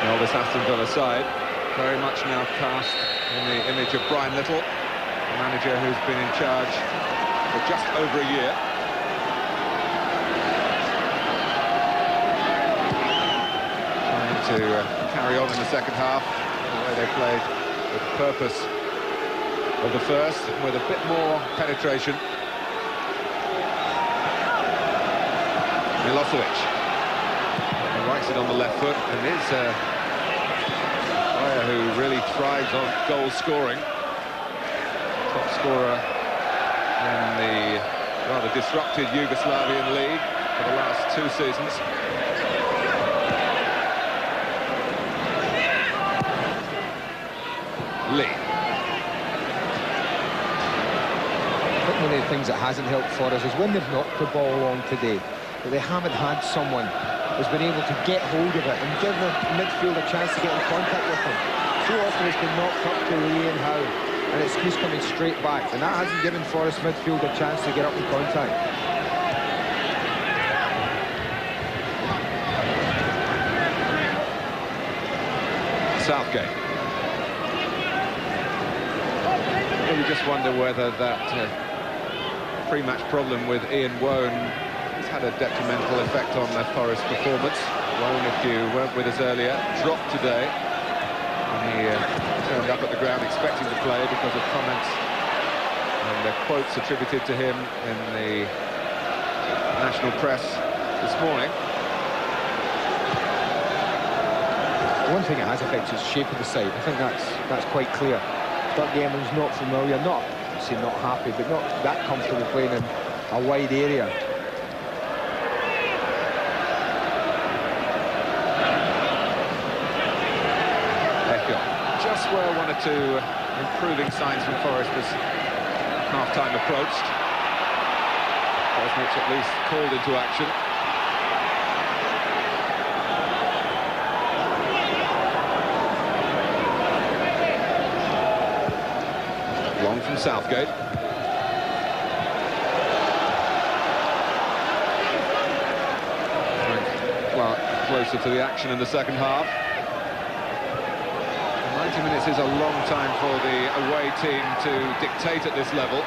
Well, this Aston Villa side very much now cast in the image of Brian Little, a manager who's been in charge for just over a year. Trying to carry on in the second half the way they played, with the purpose of the first, with a bit more penetration. Milosevic. He writes it on the left foot, and is a player who really thrives on goal scoring. Top scorer in the rather disrupted Yugoslavian league for the last 2 seasons. Lee. I think one of the things that hasn't helped for us is when they've knocked the ball along today, that they haven't had someone has been able to get hold of it and give the midfield a chance to get in contact with him. So often it's been knocked up to Lee and Howe, and it's just coming straight back, and that hasn't given Forest midfield a chance to get up in contact. Southgate. Well, we just wonder whether that pre-match problem with Ian Woan has had a detrimental effect on the Forest performance. Woan, if you weren't with us earlier, dropped today. And he turned up at the ground expecting to play because of comments and the quotes attributed to him in the national press this morning. One thing it has affected is the shape of the side. I think that's quite clear. Doug Emerald's not familiar, not happy, but not that comfortable playing in a wide area. Echo, just where one or two improving signs from Forest as half-time approached. Bosnich at least called into action. Long from Southgate. Clark closer to the action in the second half. 90 minutes is a long time for the away team to dictate at this level.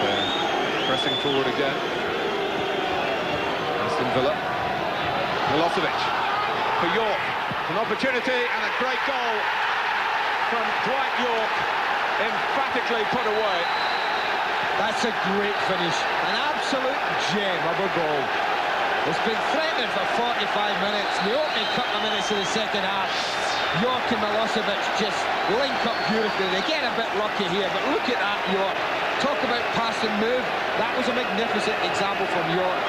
They're pressing forward again. Aston Villa. Milosevic for York. An opportunity and a great goal from Dwight York, emphatically put away. That's a great finish, an absolute gem of a goal. It's been threatened for 45 minutes, the opening couple of minutes of the second half. York and Milosevic just link up beautifully. They get a bit lucky here, but look at that, York. Talk about pass and move. That was a magnificent example from York.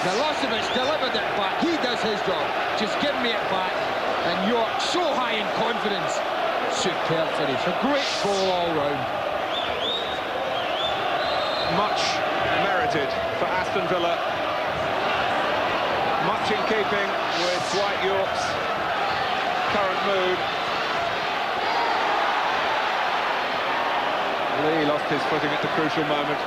Milosevic delivered it back. He does his job. Just give me it back. And York so high in confidence. Superb finish. A great goal all round. Much merited for Aston Villa. Much in keeping with Dwight York's current mood. Lee lost his footing at the crucial moment.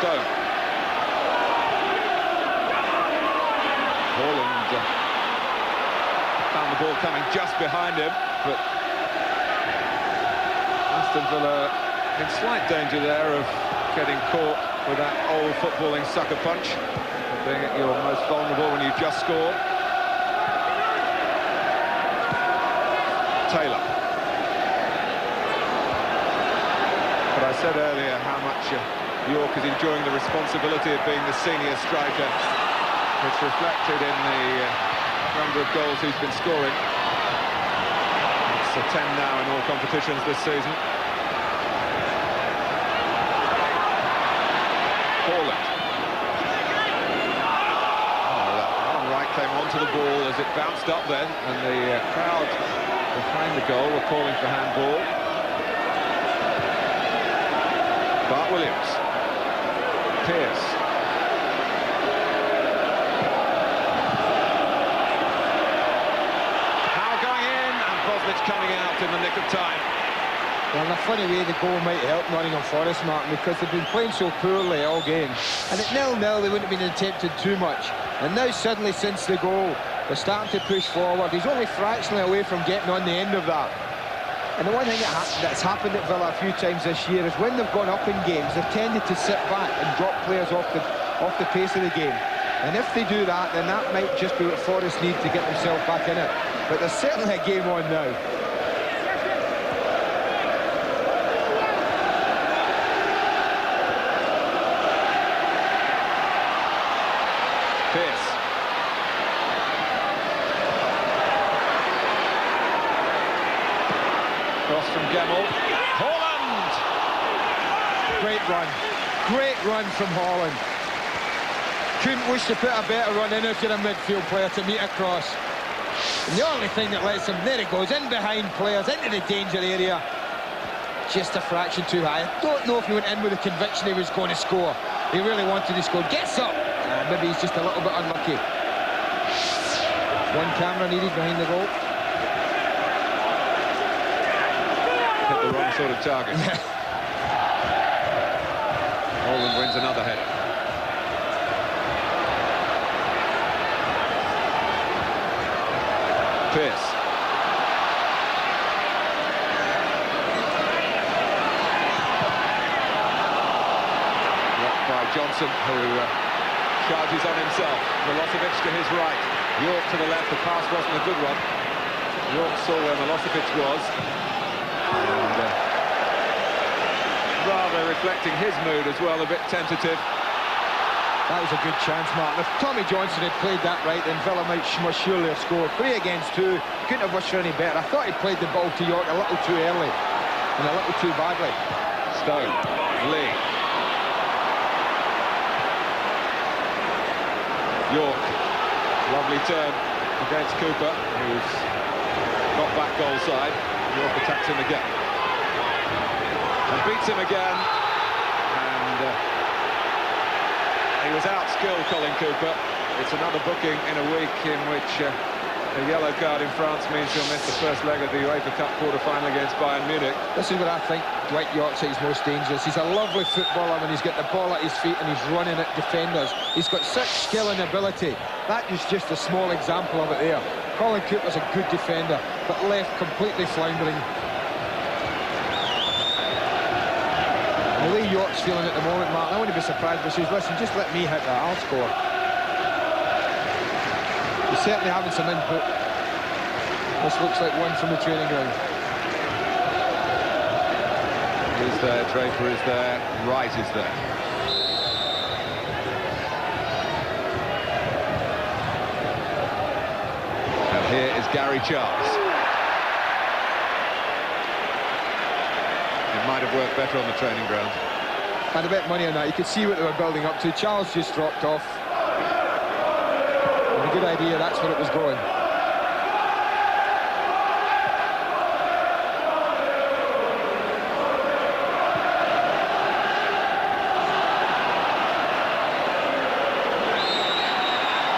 Stone. Haaland found the ball coming just behind him, but Aston Villa in slight danger there of getting caught with that old footballing sucker punch, being at your most vulnerable when you've just scored. Taylor. But I said earlier how much York is enjoying the responsibility of being the senior striker. It's reflected in the number of goals he's been scoring. It's 10 now in all competitions this season. Haaland. Oh, that one right came onto the ball as it bounced up then, and the crowd behind the goal were calling for handball. Bart Williams. Pearce. Now going in, and Bosnich coming out in the nick of time. Well, in a funny way, the goal might help Nottingham Forest, Martin, because they've been playing so poorly all game. And at 0-0, they wouldn't have been attempted too much. And now, suddenly, since the goal, they're starting to push forward. He's only fractionally away from getting on the end of that. And the one thing that's happened at Villa a few times this year is when they've gone up in games, they've tended to sit back and drop players off the pace of the game. And if they do that, then that might just be what Forest need to get themselves back in it. But there's certainly a game on now. Pearce. Cross from Gemmell. Haaland! Great run from Haaland. couldn't wish to put a better run in if you're a midfield player to meet across. And the only thing that lets him, there he goes, in behind players, into the danger area. Just a fraction too high. I don't know if he went in with the conviction he was going to score. He really wanted to score. Gets up. Maybe he's just a little bit unlucky. One camera needed behind the goal. Hit the wrong sort of target. Holland wins another header. Pearce. Blocked by Johnson, who charges on himself. Milosevic to his right. York to the left. The pass wasn't a good one. York saw where Milosevic was. And rather reflecting his mood as well, a bit tentative. That was a good chance, Martin. If Tommy Johnson had played that right, then Villa might most surely have scored. 3 against 2. Couldn't have wished for any better. I thought he played the ball to York a little too early and a little too badly. Stone. Lee. York. Lovely turn against Cooper, who's got back goal side. York attacks him again. And beats him again. And he was out-skilled, Colin Cooper. It's another booking in a week in which a yellow card in France means he'll miss the first leg of the UEFA Cup quarter-final against Bayern Munich. This is what I think Dwight York's is most dangerous. He's a lovely footballer when he's got the ball at his feet and he's running at defenders. He's got such skill and ability. That is just a small example of it there. Colin Cooper's a good defender, but left completely floundering. The way York's feeling at the moment, Martin, I wouldn't be surprised if he says, listen, just let me hit that, I'll score. He's certainly having some input. This looks like one from the training ground. Is there, Draper is there, Wright is there. And here is Gary Charles. It might have worked better on the training ground. Had a bit of money on that. You could see what they were building up to. Charles just dropped off. And a good idea, that's where it was going.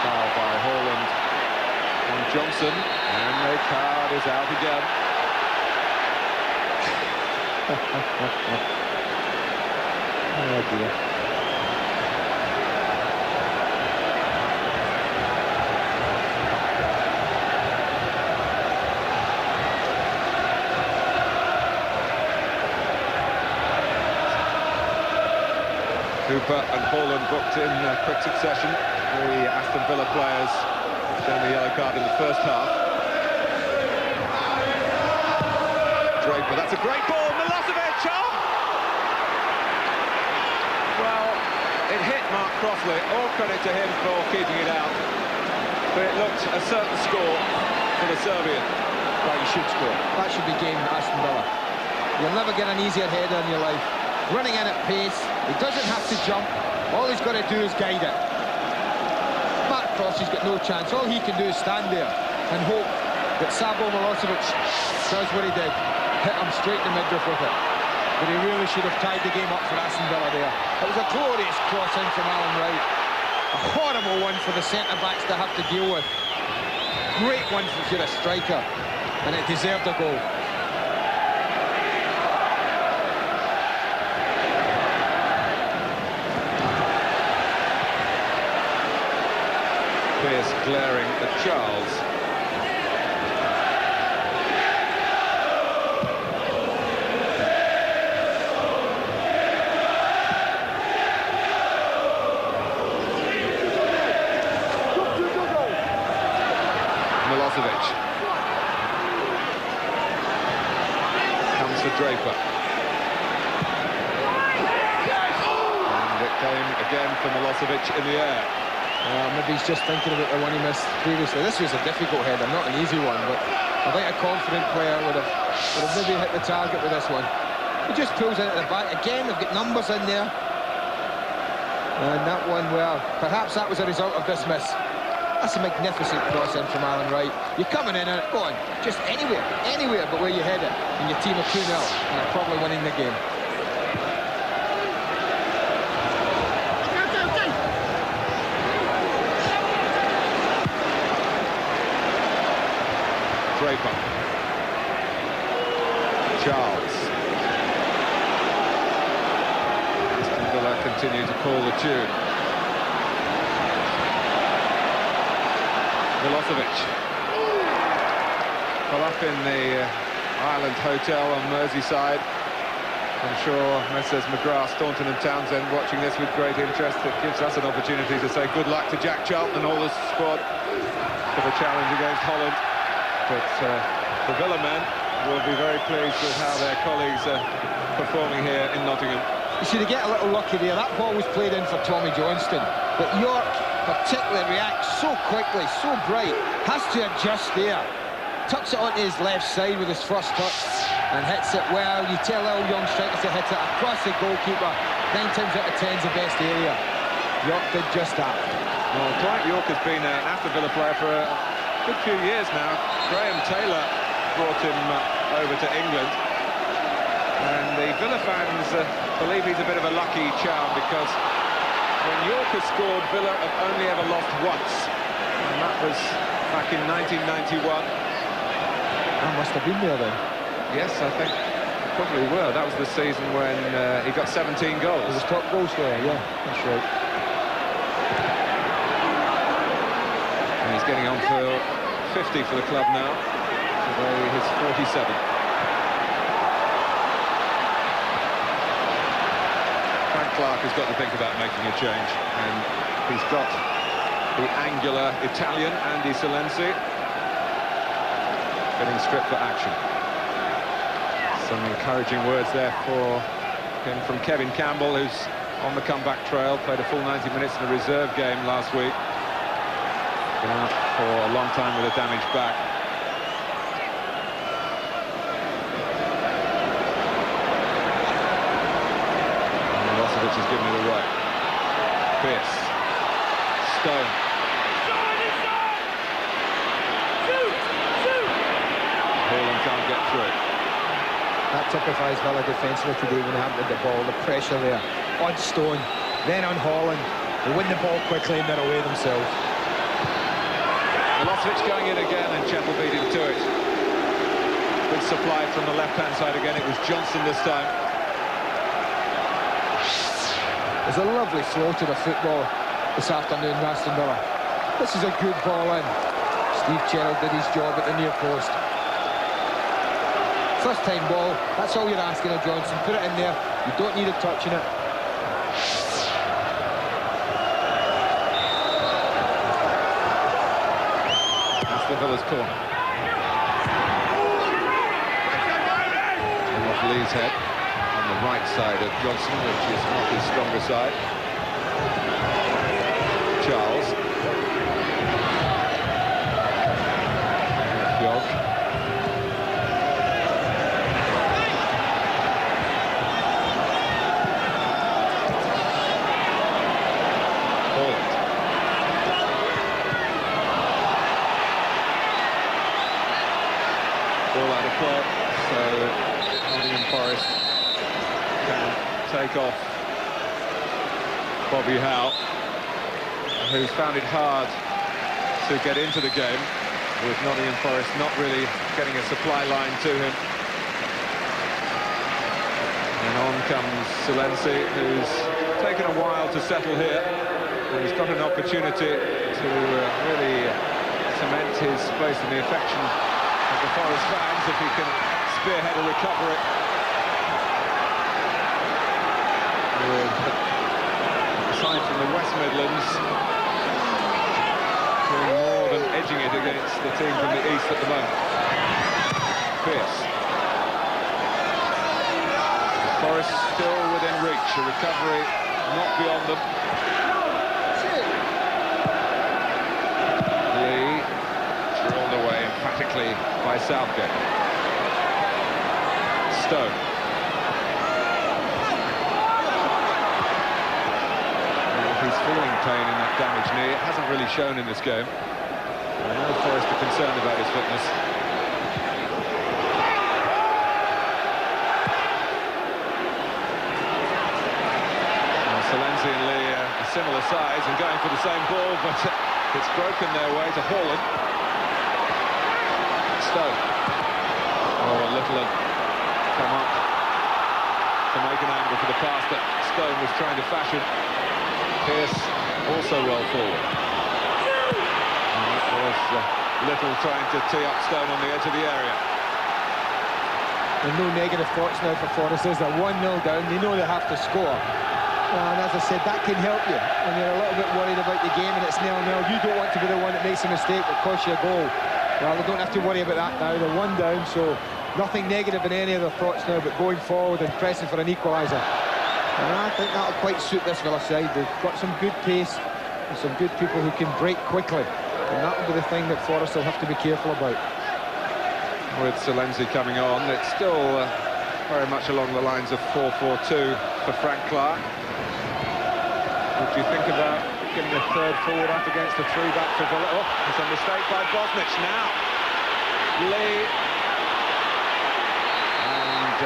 Foul by Holland on Johnson, and the card is out again. Oh dear. Cooper and Holland booked in quick succession. The Aston Villa players shown the yellow card in the first half. Draper, that's a great ball. Milosevic, oh! Well, it hit Mark Crossley. All credit to him for keeping it out. But it looked a certain score for the Serbian. Well, you should score. That should be game Aston Villa. You'll never get an easier header in your life. Running in at pace, he doesn't have to jump. All he's got to do is guide it. Mark Crossley's got no chance. All he can do is stand there and hope that Sabo Milosevic does what he did. Hit him straight in the midriff with it. But he really should have tied the game up for Aston Villa there. It was a glorious cross in from Alan Wright. A horrible one for the centre-backs to have to deal with. Great one if you're a striker. And it deserved a goal. Pearce glaring at Charles. Milosevic. Comes for Draper. And it came again for Milosevic in the air. Maybe he's just thinking about the one he missed previously. This was a difficult header, not an easy one, but I think a confident player would have maybe hit the target with this one. He just pulls into the back. Again, they've got numbers in there. And that one, well, perhaps that was a result of this miss. That's a magnificent cross in from Alan Wright. You're coming in and go on, just anywhere but where you head it. And your team are 2-0 and are probably winning the game. Draper. Charles. Aston Villa continue to call the tune. Milosevic. Well, up in the Ireland Hotel on Merseyside. I'm sure Messrs McGrath, Staunton and Townsend watching this with great interest. It gives us an opportunity to say good luck to Jack Charlton and all the squad for the challenge against Holland. But the Villa men will be very pleased with how their colleagues are performing here in Nottingham. You see, they get a little lucky there. That ball was played in for Tommy Johnston, but York particularly reacts so quickly, so bright, has to adjust there. Tucks it onto his left side with his first touch and hits it well. You tell all young strikers to hit it across the goalkeeper. 9 times out of 10 is the best area. York did just that. Well, Dwight York has been an Aston Villa player for a good few years now. Graham Taylor brought him over to England. And the Villa fans believe he's a bit of a lucky charm, because when York has scored, Villa have only ever lost once. And that was back in 1991. I must have been there then. Yes, I think probably were. That was the season when he got 17 goals. He was top goal scorer, yeah, that's right. And he's getting on for 50 for the club now. Today his 47. Frank Clark has got to think about making a change, and he's got the angular Italian Andy Silenzi getting stripped for action. Some encouraging words there for him from Kevin Campbell, who's on the comeback trail, played a full 90 minutes in a reserve game last week. Been out for a long time with a damaged back. Milosevic has given it away. Pierce. Stone. Holland can't get through. That typifies Villa defensively today when they haven't had the ball, the pressure there. On Stone, then on Holland. They win the ball quickly and they're away themselves. Milosevic going in again, and Chapel beat him to it. Good supply from the left-hand side again. It was Johnson this time. There's a lovely flow to the football this afternoon, Aston Villa. This is a good ball in. Steve Gerrard did his job at the near post. First time ball, that's all you're asking of Johnson. Put it in there, you don't need a touch in it. That's the Villa's corner. And off Lee's head on the right side of Johnson, which is not his stronger side. Charles. York. Ball out of play, so Nottingham Forest can take off Bobby Howe, who's found it hard to get into the game, with Nottingham Forest not really getting a supply line to him. And on comes Silenzi, who's taken a while to settle here, and he's got an opportunity to really cement his place in the affection of the Forest fans if he can spearhead a recovery. Aside from the West Midlands, doing more than edging it against the team from the East at the moment. Pierce. The Forest still within reach, a recovery not beyond them. Lee drawn away emphatically by Southgate. Stone. he's feeling pain in that damaged knee. It hasn't really shown in this game. I know Forrest are concerned about his fitness. Lenzi and Lee are similar size and going for the same ball, but it's broken their way to Haaland. Stone. Oh, Little had come up to make an angle for the pass that Stone was trying to fashion. Pearce also well forward. And it was Little trying to tee up Stone on the edge of the area. And no negative thoughts now for Forrest. They're 1-0 down. They know they have to score. And as I said, that can help you when you're a little bit worried about the game and it's 0-0. You don't want to be the one that makes a mistake that costs you a goal. Well, they don't have to worry about that now. They're 1 down, so nothing negative in any of their thoughts now, but going forward and pressing for an equaliser. And I think that'll quite suit this Villa side. They've got some good pace and some good people who can break quickly. And that'll be the thing that Forrest will have to be careful about. With Lenzi coming on, it's still very much along the lines of 4-4-2 for Frank Clark. What do you think about getting a third forward up against a three-back for Villa? Oh, it's a mistake by Bosnich now. Lee. And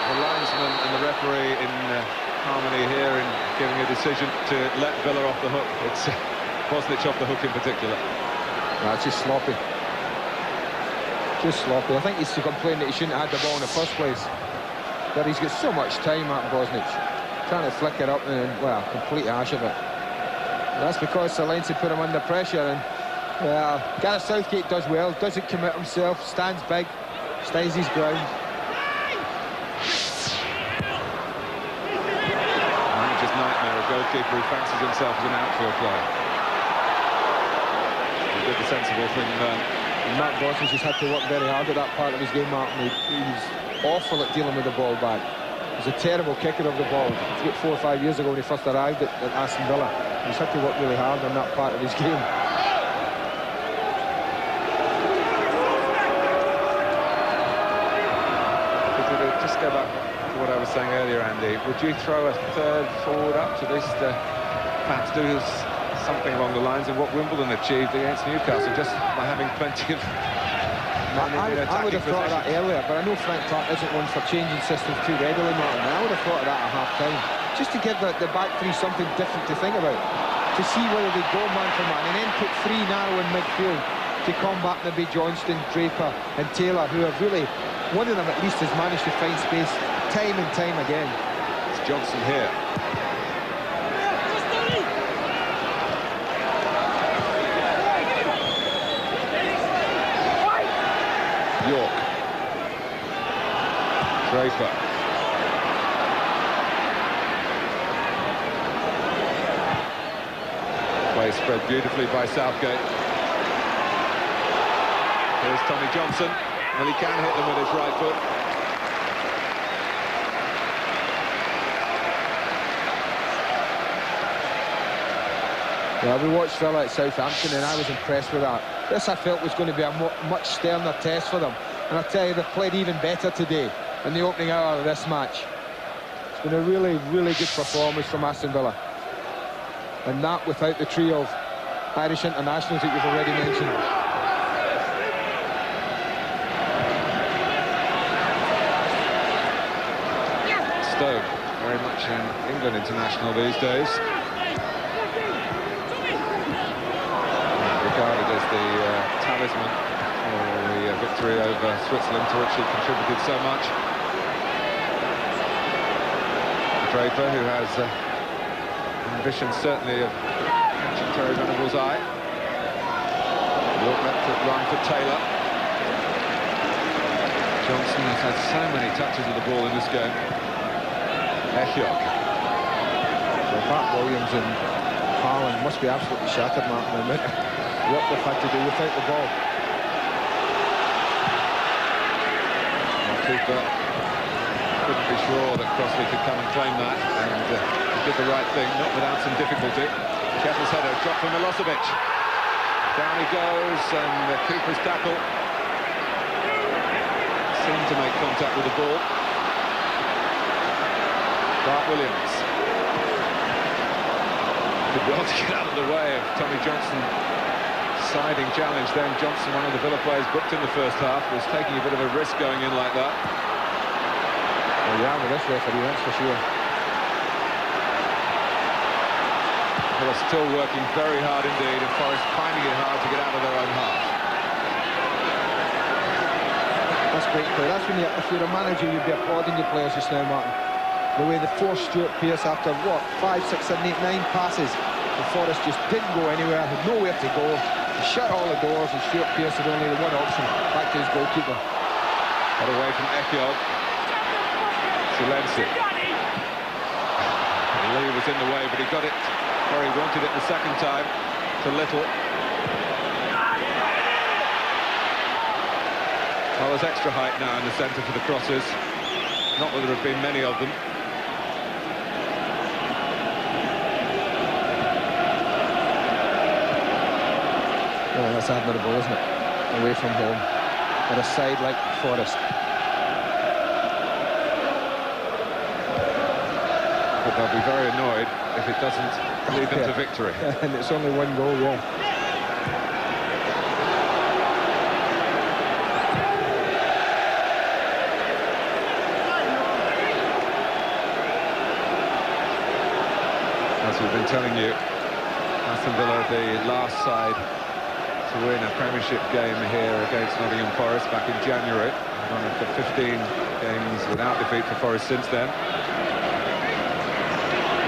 the linesman and the referee in harmony here in giving a decision to let Villa off the hook. It's Bosnich off the hook in particular. That's just sloppy. Just sloppy. I think he's to complain that he shouldn't have had the ball in the first place. But he's got so much time at Bosnich. Trying to flick it up and, well, complete ash of it. And that's because Lenzi put him under pressure and, well, Gareth Southgate does well, doesn't commit himself, stands big, stays his ground. Manager's nightmare, a goalkeeper who fancies himself as an outfield player. He did the sensible thing then. And Matt Bosnich has had to work very hard at that part of his game, Martin. He was awful at dealing with the ball back. He was a terrible kicker of the ball. About 4 or 5 years ago when he first arrived at Aston Villa. He's had to work really hard on that part of his game. Just go back to what I was saying earlier, Andy. Would you throw a third forward up to this perhaps do something along the lines of what Wimbledon achieved against Newcastle, just by having plenty of... I would have thought of that earlier, but I know Frank Clark isn't one for changing systems too readily, Martin. I would have thought of that at half-time, just to give the back three something different to think about, to see whether they go man for man, and then put 3 narrow in midfield to combat maybe Johnston, Draper and Taylor, who have really, one of them at least has managed to find space time and time again. It's Johnson here. York. Draper. Play spread beautifully by Southgate. Here's Tommy Johnson. Well, he can hit them with his right foot. Yeah, we watched Villa at Southampton and I was impressed with that. This I felt was going to be a much sterner test for them. And I tell you, they played even better today in the opening hour of this match. It's been a really, really good performance from Aston Villa. And that without the trio of Irish internationals that you've already mentioned. Stone, very much an England international these days. Regarded as the talisman for the victory over Switzerland, to which he contributed so much. Draper, who has ambition certainly of catching Terry Venables' eye. York left foot line for Taylor. Johnson has had so many touches of the ball in this game. Echiok. So Pat Williams and Haaland must be absolutely shattered, Martin, in a minute. What they've had to do without the ball. Cooper couldn't be sure that Crossley could come and claim that, and he did the right thing, not without some difficulty. Kettle's header dropped from Milosevic. Down he goes, and Cooper's tackle seemed to make contact with the ball. Bart Williams. Did well to get out of the way of Tommy Johnson. Siding challenge then. Johnson, one of the Villa players booked in the first half, was taking a bit of a risk going in like that. Well, yeah, with this referee, that's for sure. Villa still working very hard indeed, and Forest finding it hard to get out of their own half. That's great play. That's when if you're a manager, you'd be applauding your players just now, Martin. The way they forced Stuart Pearce after, what, 5, 6, 7, 8, 9 passes. The Forest just didn't go anywhere, had nowhere to go. He shut all the doors, and Stuart Pearce had only the one option, back to his goalkeeper. Got away from Ekyog. Selensi. Lee was in the way, but he got it where he wanted it the second time, to Little. Well, there's extra height now in the centre for the crosses. Not that there have been many of them. Oh, that's admirable, isn't it? Away from home, at a side like Forest. But they'll be very annoyed if it doesn't lead them to victory. And it's only one goal, yeah. As we've been telling you, Aston Villa, the last side to win a Premiership game here against Nottingham Forest back in January. One of the 15 games without defeat for Forest since then.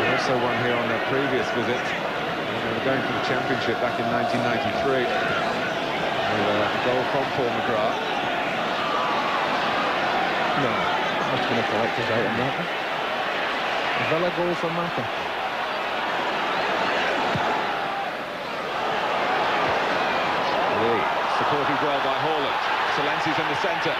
They also won here on their previous visit. They were going for the Championship back in 1993. With a goal from Paul McGrath. No, that's going to collect us out on that. A Villa goal from Maka. Supported well by Haaland. Selensi's in the centre.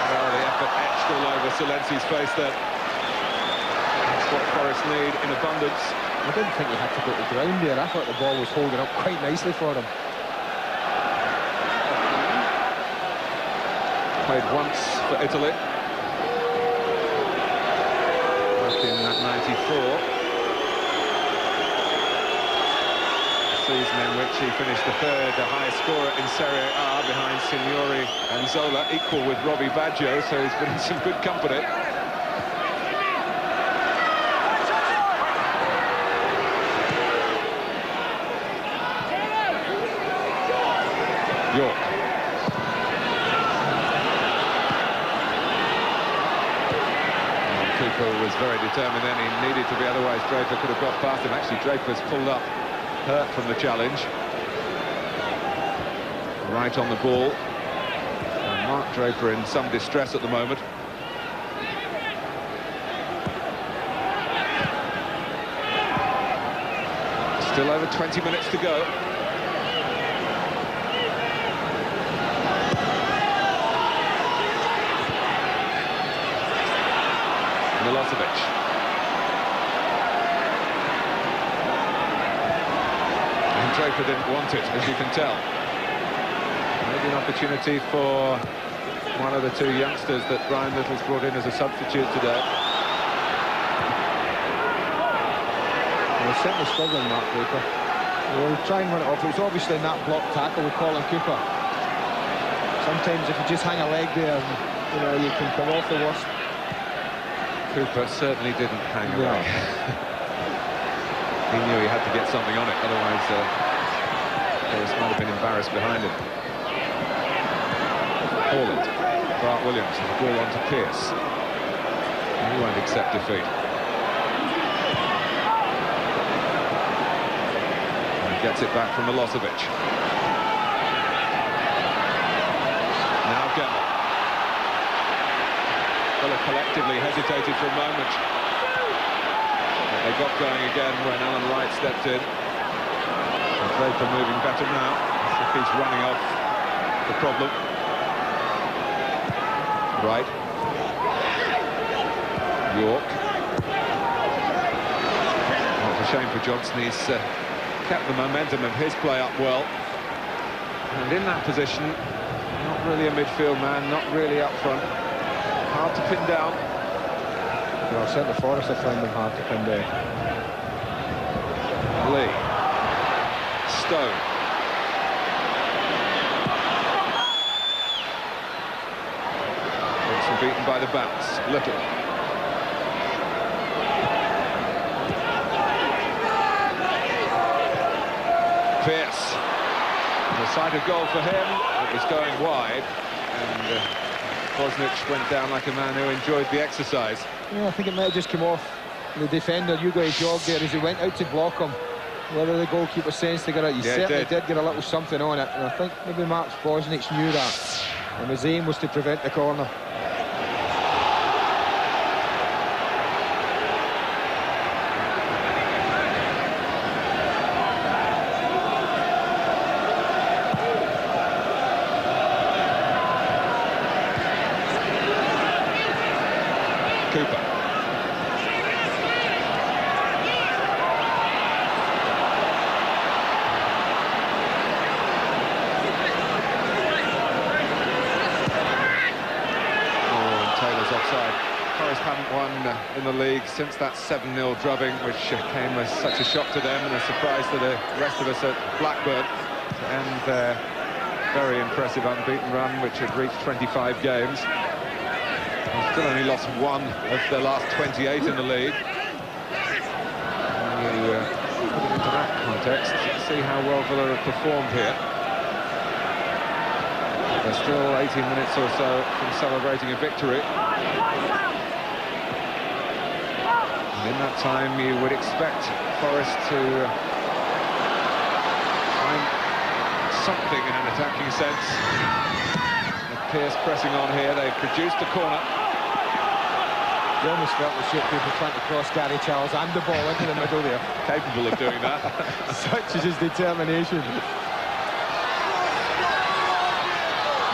Oh, the effort etched all over Selensi's face then. That's what Forest need in abundance. I didn't think he had to go to ground there. I thought the ball was holding up quite nicely for him. Played once for Italy. Back in 94. Season in which he finished the third, the highest scorer in Serie A behind Signori and Zola, equal with Robbie Baggio, so he's been in some good company. York. Cooper was very determined then, he needed to be, otherwise Draper could have got past him. Actually, Draper's pulled up. Hurt from the challenge. Right on the ball. And Mark Draper in some distress at the moment. Still over 20 minutes to go. Milosevic. Draper didn't want it, as you can tell. Maybe an opportunity for one of the two youngsters that Brian Little's brought in as a substitute today. We're certainly struggling, Mark Draper. We'll try and run it off. It was obviously in that block tackle with Colin Cooper. Sometimes if you just hang a leg there, you know, you can come off the worst. Cooper certainly didn't hang a leg. He knew he had to get something on it, otherwise Forest might have been embarrassed behind him. Haaland, Bart Williams, and the ball on to Pearce. He won't accept defeat. And he gets it back from Milosevic. Now Gemmell. Villa collectively hesitated for a moment. They got going again when Alan Wright stepped in. And Draper moving better now. As if he's running off the problem. Right. York. Oh, it's a shame for Johnson. He's kept the momentum of his play up well. And in that position, not really a midfield man, not really up front. Hard to pin down. Well, certainly Forrest have found them hard to pin down. Lee. Stone. Wilson beaten by the bounce. Little. Pierce. The sight of goal for him. It was going wide, and Bosnich went down like a man who enjoyed the exercise. Yeah, I think it might have just come off the defender. Hugo jogged there as he went out to block him. Whether the goalkeeper sensed to get it, he certainly did get a little something on it. And I think maybe Mark Bosnich knew that. And his aim was to prevent the corner. Cooper. Taylor's offside. Forest haven't won in the league since that 7-0 drubbing, which came as such a shock to them and a surprise to the rest of us at Blackburn. And their very impressive unbeaten run, which had reached 25 games. They've still only lost one of their last 28 in the league. And you put it into that context, see how well Villa have performed here. They're still 18 minutes or so from celebrating a victory. And in that time, you would expect Forest to find something in an attacking sense. With Pierce pressing on here, they've produced a corner. You almost felt the ship people trying to cross Gary Charles and the ball into the middle there. Capable of doing that. Such is his determination.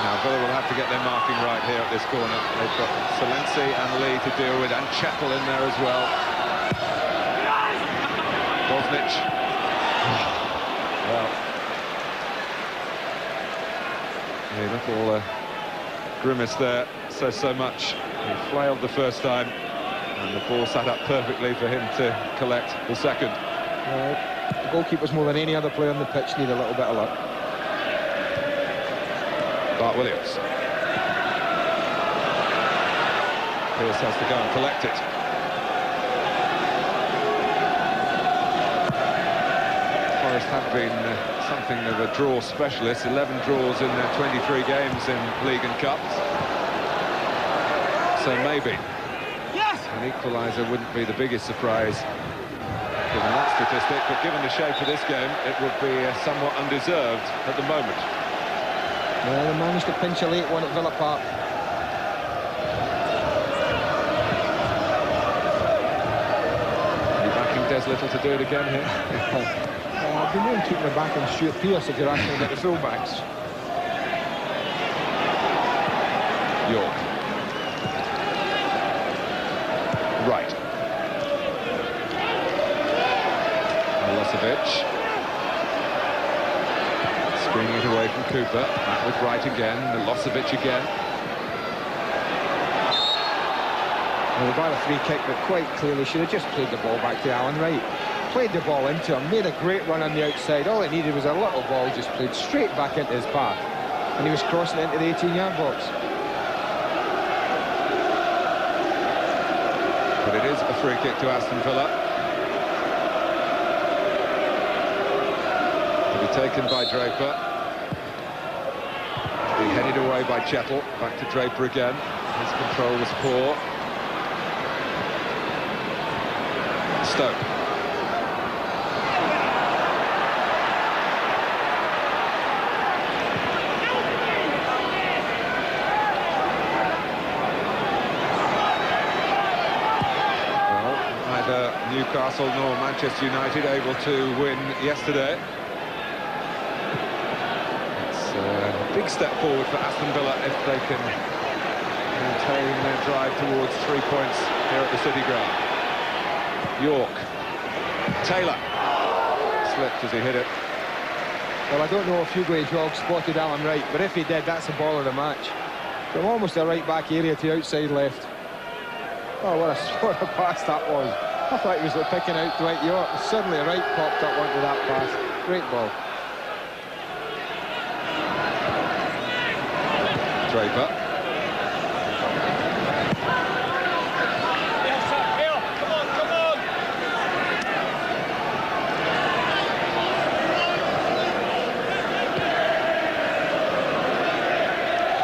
Now Villa will have to get their marking right here at this corner. They've got Salensi and Lee to deal with, and Chettle in there as well. Bosnich. Well, a little grimace there says so much. He flailed the first time, and the ball sat up perfectly for him to collect the second. The goalkeepers, more than any other player on the pitch, need a little bit of luck. Bart Williams. Pierce has to go and collect it. Forest have been something of a draw specialist. 11 draws in their 23 games in League and Cups. So maybe an equaliser wouldn't be the biggest surprise given that statistic, but given the shape of this game, it would be somewhat undeserved at the moment. Yeah, they managed to pinch a late one at Villa Park. Are you backing Des Little to do it again here? I've been known keeping the back on Stuart Pearce if you're asking about the full-backs. York. Right. Milosevic. Screening it away from Cooper. Back with Wright again. Milosevic again. Well, they got a free kick, but quite clearly should have just played the ball back to Alan Wright. Played the ball into him, made a great run on the outside. All it needed was a little ball just played straight back into his path. And he was crossing it into the 18-yard box. But it is a free kick to Aston Villa. To be taken by Draper. To be headed away by Chettle. Back to Draper again. His control was poor. Stoke. Newcastle nor Manchester United able to win yesterday. It's a big step forward for Aston Villa if they can maintain their drive towards 3 points here at the City Ground. York. Taylor. Slipped as he hit it. Well, I don't know if Hugo Jog spotted Alan Wright, but if he did, that's the ball of the match. From almost the right-back area to outside left. Oh, what a pass that was. I thought he was picking out Dwight York. Suddenly Wright popped up onto that pass. Great ball. Draper.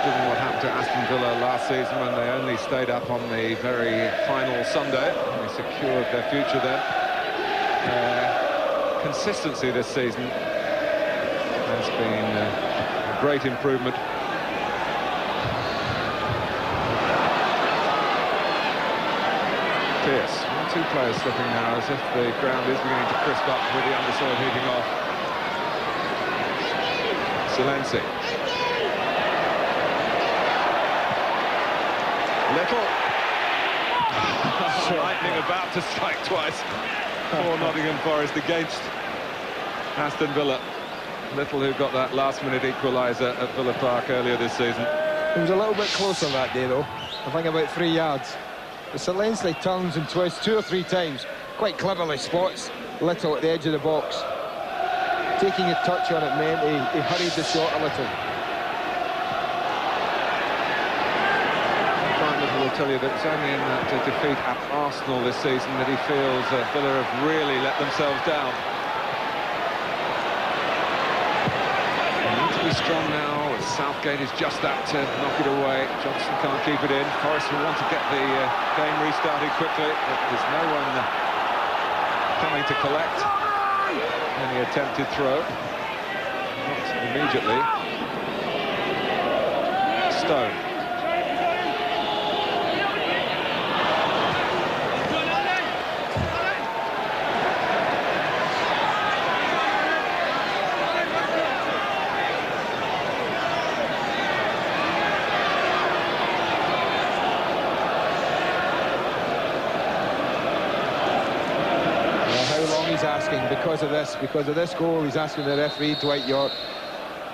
Given what happened to Aston Villa last season when they only stayed up on the very final Sunday, they secured their future then. Consistency this season has been a great improvement. Pierce, two players slipping now as if the ground is beginning to crisp up with the undersoil heating off. Silenzi. Little. Lightning about to strike twice for Nottingham Forest against Aston Villa. Little, who got that last-minute equaliser at Villa Park earlier this season. It was a little bit closer that day, though. I think about 3 yards. But Silenzi turns and twists 2 or 3 times. Quite cleverly spots Little at the edge of the box. Taking a touch on it meant he hurried the shot a little. Little will tell you that it's only in that defeat at Arsenal this season that he feels Villa have really let themselves down. They need to be strong now. Southgate is just out to knock it away. Johnson can't keep it in. Forrest will want to get the game restarted quickly, but there's no one coming to collect any attempted throw. Not immediately. Stone. Asking because of this goal, he's asking the referee, Dwight York,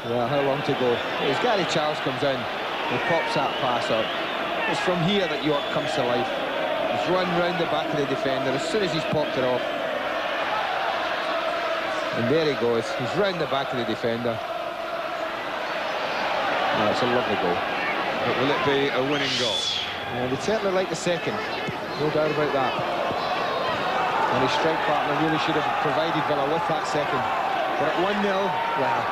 how long to go. As Gary Charles comes in and pops that pass up, it's from here that York comes to life. He's run round the back of the defender as soon as he's popped it off, and there he goes. He's round the back of the defender. Oh, it's a lovely goal. But will it be a winning goal? Yeah, they'd certainly like the second, no doubt about that. And his strike partner really should have provided Villa with that second. But at 1-0, well,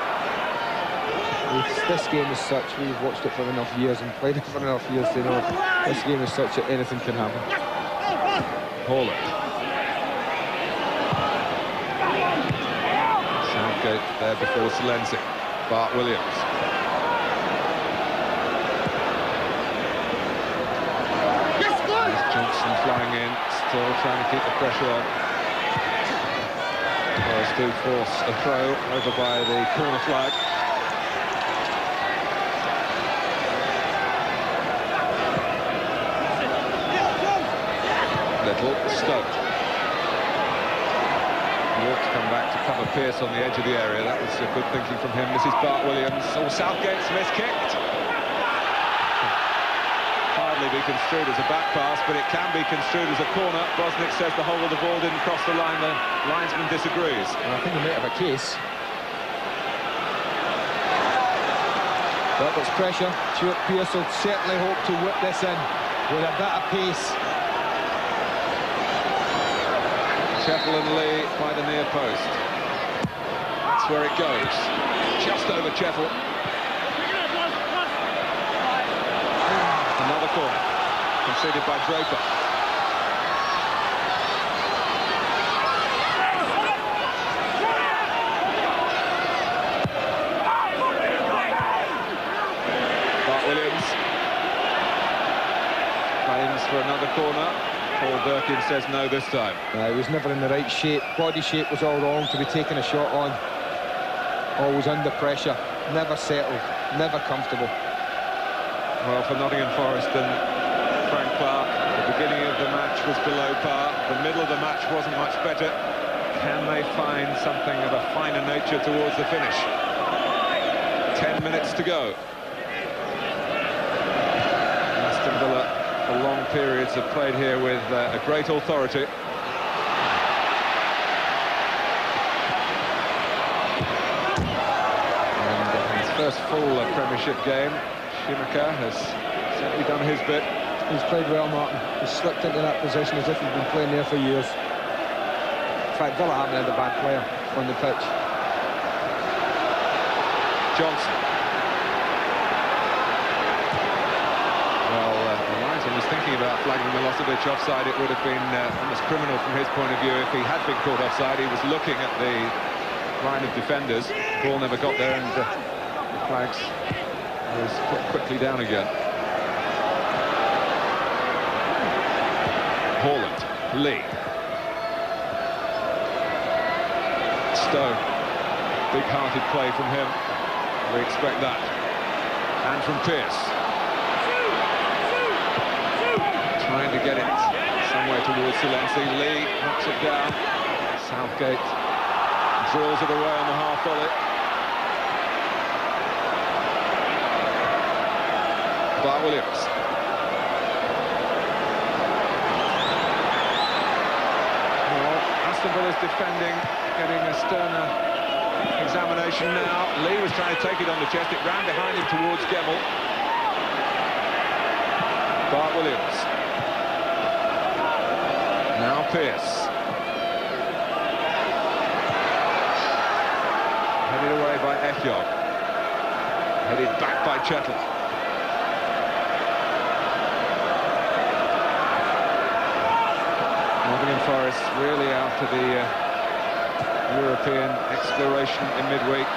this game is such, we've watched it for enough years and played it for enough years to know this game is such that anything can happen. Haaland. Southgate there before Silenzi. Bart Williams. Johnson flying in, still trying to keep the pressure on. Forest do force a throw over by the corner flag. Little, Stoke. York to come back to cover Pierce on the edge of the area. That was good thinking from him. This is Bart Williams. Oh, Southgate's miskicked. Be construed as a back pass, but it can be construed as a corner. Bosnic says the whole of the ball didn't cross the line. The linesman disagrees. Well, I think he might have a case. But there's pressure. Stuart Pearce will certainly hope to whip this in with a bit of pace. Cheffel and Lee by the near post. That's where it goes. Just over Cheffel. Another corner, conceded by Draper. Bart Williams claims for another corner. Paul Birkin says no this time. He was never in the right shape. Body shape was all wrong to be taking a shot on. Always under pressure, never settled, never comfortable. Well, for Nottingham Forest and Frank Clark, the beginning of the match was below par. The middle of the match wasn't much better. Can they find something of a finer nature towards the finish? 10 minutes to go. Aston Villa for long periods, have played here with a great authority. And his first full Premiership game, Schumacher has certainly done his bit. He's played well, Martin. He's slipped into that position as if he's been playing there for years. In fact, Villa haven't had a bad player on the pitch. Johnson. Well, Martin was thinking about flagging Milosevic offside. It would have been almost criminal from his point of view if he had been caught offside. He was looking at the line of defenders. Ball never got there, and the flags was put quickly down again. Haaland, Lee. Stone. Big-hearted play from him. We expect that. And from Pearce. Trying to get it somewhere towards Silenzi. Lee knocks it down. Southgate drills it away on the half volley. Bar Williams. Well, Aston Villa's defending, getting a sterner examination now. Lee was trying to take it on the chest. It ran behind him towards Gemmell. Bart Williams. Now Pearce. Headed away by Efjog. Headed back by Chettle. Nottingham Forest really after the European exploration in midweek,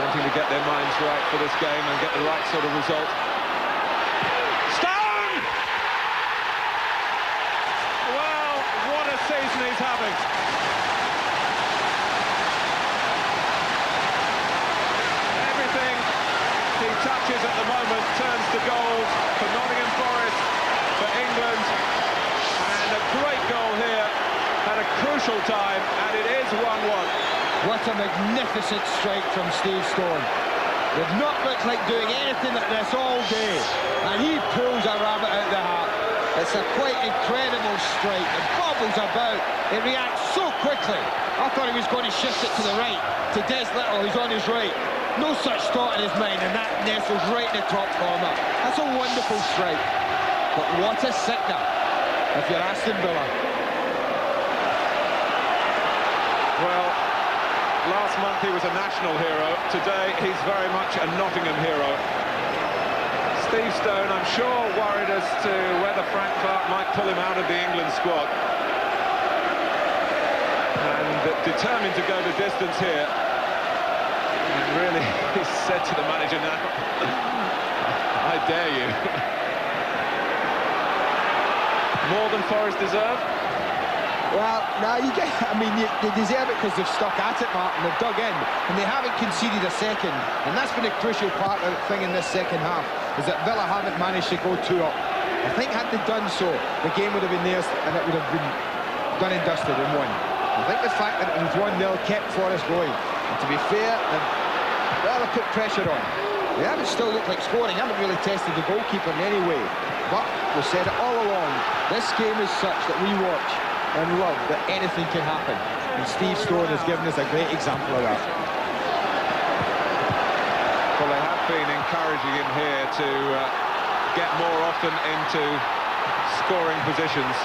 wanting to get their minds right for this game and get the right sort of result. Stone! Well, what a season he's having. Everything he touches at the moment turns to gold for Nottingham Forest, for England, and a great goal here at a crucial time, and it is 1-1. What a magnificent strike from Steve Stone. They've not looked like doing anything like this all day, and he pulls a rabbit out the hat. It's a quite incredible strike. It bobbles about. It reacts so quickly. I thought he was going to shift it to the right, to Des Little, who's on his right. No such thought in his mind, and that nestles right in the top corner. That's a wonderful strike. But what a sickener if you're Aston Villa. Well, last month he was a national hero. Today he's very much a Nottingham hero. Steve Stone, I'm sure, worried as to whether Frank Clark might pull him out of the England squad. And determined to go the distance here. And really, he's said to the manager now, I dare you. More than Forest deserve? Well, now you get, I mean, they deserve it because they've stuck at it, Martin. They've dug in, and they haven't conceded a second. And that's been a crucial part of the thing in this second half, is that Villa haven't managed to go 2 up. I think had they done so, the game would have been theirs, and it would have been done and dusted and won. I think the fact that it was 1-0 kept Forest going. And to be fair, they put pressure on. They haven't still looked like scoring, haven't really tested the goalkeeper in any way. But we've said it all along, this game is such that we watch and love that anything can happen. And Steve Stone has given us a great example of that. Well, they have been encouraging him here to get more often into scoring positions.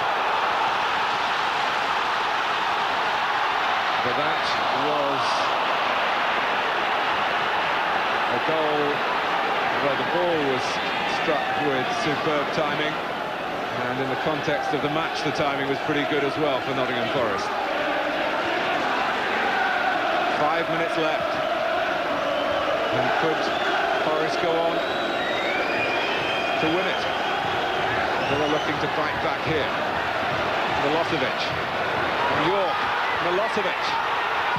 But that was a goal where the ball was struck with superb timing. And in the context of the match, the timing was pretty good as well for Nottingham Forest. 5 minutes left. And could Forest go on to win it? They were looking to fight back here. Milosevic. York. Milosevic.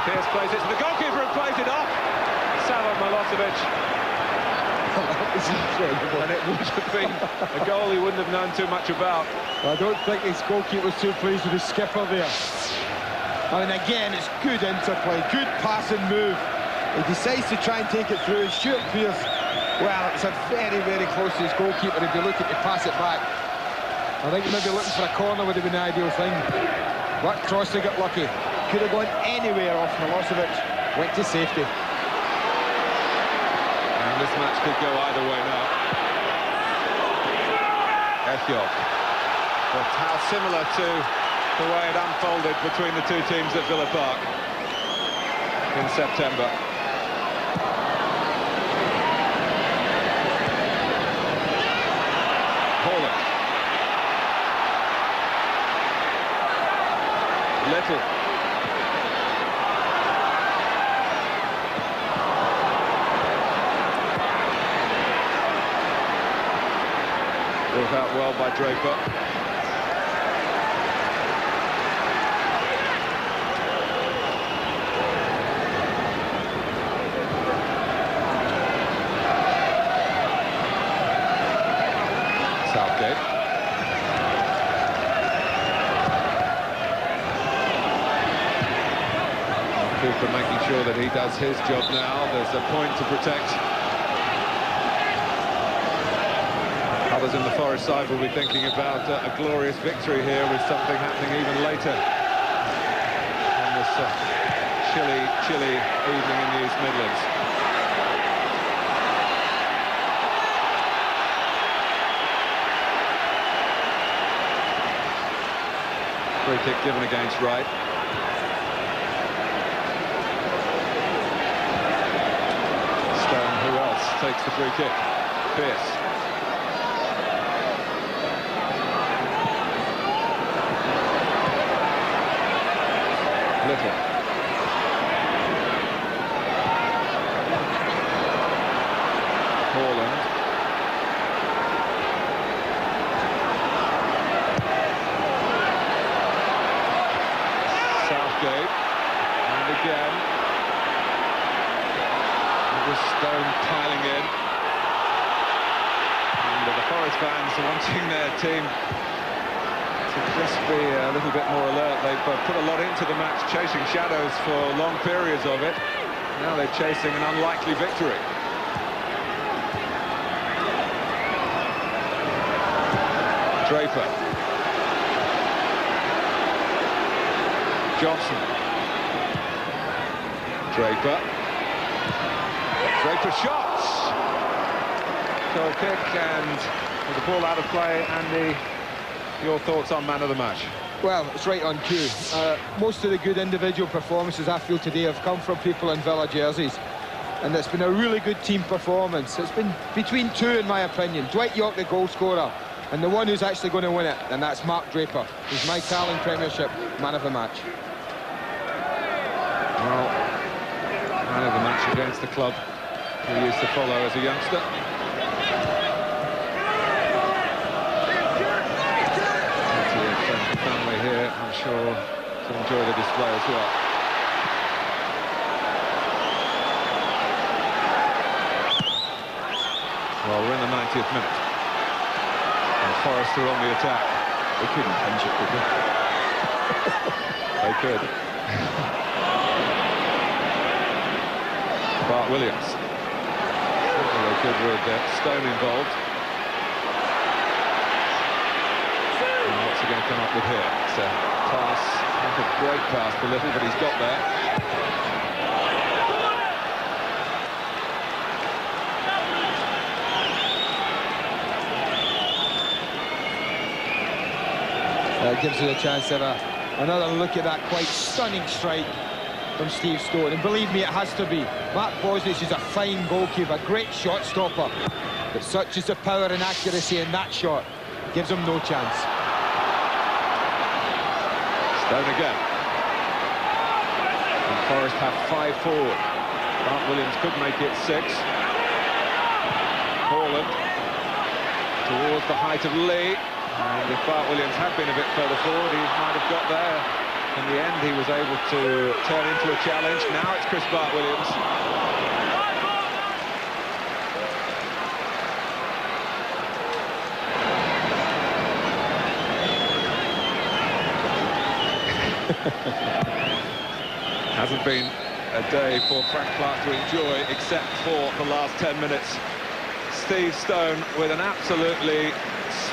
Pearce plays it to the goalkeeper and plays it off. Savo Milosevic. And it would have been a goal he wouldn't have known too much about. Well, I don't think his goalkeeper was too pleased with his skipper there. I mean, again, it's good interplay, good pass and move. He decides to try and take it through, and Stuart Pearce, well, it's a very, very close to his goalkeeper if you're looking to pass it back. I think maybe looking for a corner would have been the ideal thing. That cross, they got lucky. Could have gone anywhere off Milosevic. Went to safety. And this match could go either way now. Efjov. But how similar to the way it unfolded between the two teams at Villa Park in September. Holland. Little. Brought out well by Draper. Southgate. Cooper making sure that he does his job now. There's a point to protect. Others in the Forest side will be thinking about a glorious victory here with something happening even later on this chilly evening in the East Midlands. Free kick given against Wright. Stone, who else takes the free kick? Pearce. Little. Holland. Southgate. And again. It was Stone piling in. And the Forest fans wanting their team to just be a little bit more alert. They've put a lot into the match, chasing shadows for long periods of it. Now they're chasing an unlikely victory. Draper. Johnson. Draper. Draper shots. Goal kick, and with the ball out of play, Andy, your thoughts on man of the match? Well, it's right on cue. Most of the good individual performances I feel today have come from people in Villa jerseys. And it's been a really good team performance. It's been between two, in my opinion. Dwight York, the goal scorer, and the one who's actually going to win it, and that's Mark Draper, who's my Carling Premiership man of the match. Well, man of the match against the club he used to follow as a youngster. Family here, I'm sure, to enjoy the display as well. Well, we're in the 90th minute, and Forest are on the attack. They couldn't pinch it, could they? They could. Bart Williams. Certainly they could with Stone involved. What's he going to come up with here? It's a pass, not a great pass for Little, but he's got there. It gives you a chance to have another look at that quite stunning strike from Steve Stone. And believe me, it has to be. Mark Bosnich is a fine goalkeeper, great shot stopper. But such is the power and accuracy in that shot. Gives him no chance. Stone again. And Forest have 5 forward. Bart Williams could make it 6. Holland towards the height of Lee. And if Bart Williams had been a bit further forward, he might have got there. In the end, he was able to turn into a challenge. Now it's Chris Bart Williams. Hasn't been a day for Frank Clark to enjoy, except for the last 10 minutes. Steve Stone with an absolutely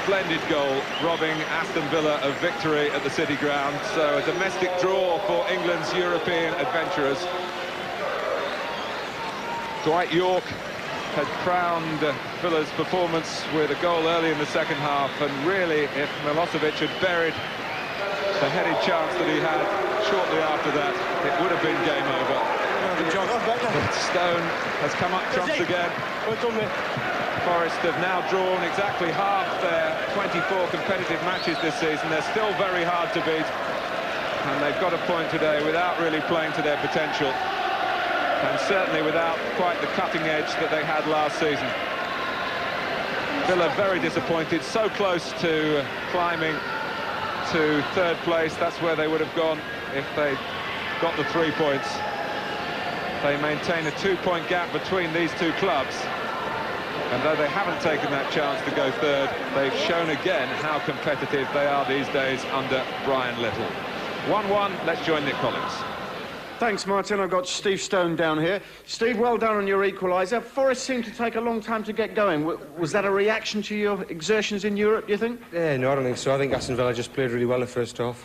splendid goal, robbing Aston Villa of victory at the City Ground. So a domestic draw for England's European adventurers. Dwight York had crowned Villa's performance with a goal early in the second half, and really, if Milosevic had buried the headed chance that he had shortly after that, it would have been game over. But Stone has come up trumps again. Forest have now drawn exactly half their 24 competitive matches this season. They're still very hard to beat, and they've got a point today without really playing to their potential, and certainly without quite the cutting edge that they had last season. Villa very disappointed, so close to climbing to third place. That's where they would have gone if they got the 3 points. They maintain a 2-point gap between these two clubs, and though they haven't taken that chance to go third, they've shown again how competitive they are these days under Brian Little. 1-1, let's join Nick Collins. Thanks, Martin. I've got Steve Stone down here. Steve, well done on your equaliser. Forest seemed to take a long time to get going. Was that a reaction to your exertions in Europe, do you think? No, I don't think so. I think Aston Villa just played really well the first half.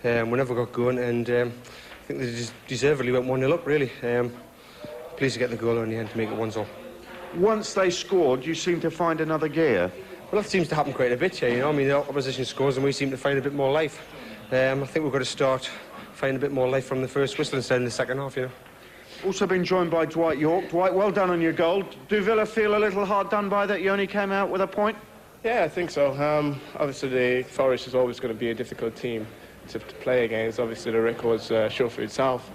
We never got going, and I think they just deservedly went 1-0 up, really. Pleased to get the goal in the end to make it 1-0. Once they scored, you seemed to find another gear. Well, that seems to happen quite a bit here, you know. I mean, the opposition scores and we seem to find a bit more life. I think we've got to start finding a bit more life from the first whistle instead in the second half, you know. Also been joined by Dwight York. Dwight, well done on your goal. Do Villa feel a little hard done by that you only came out with a point? Yeah, I think so. Obviously, the Forest is always going to be a difficult team to play against. Obviously, the record's show for itself.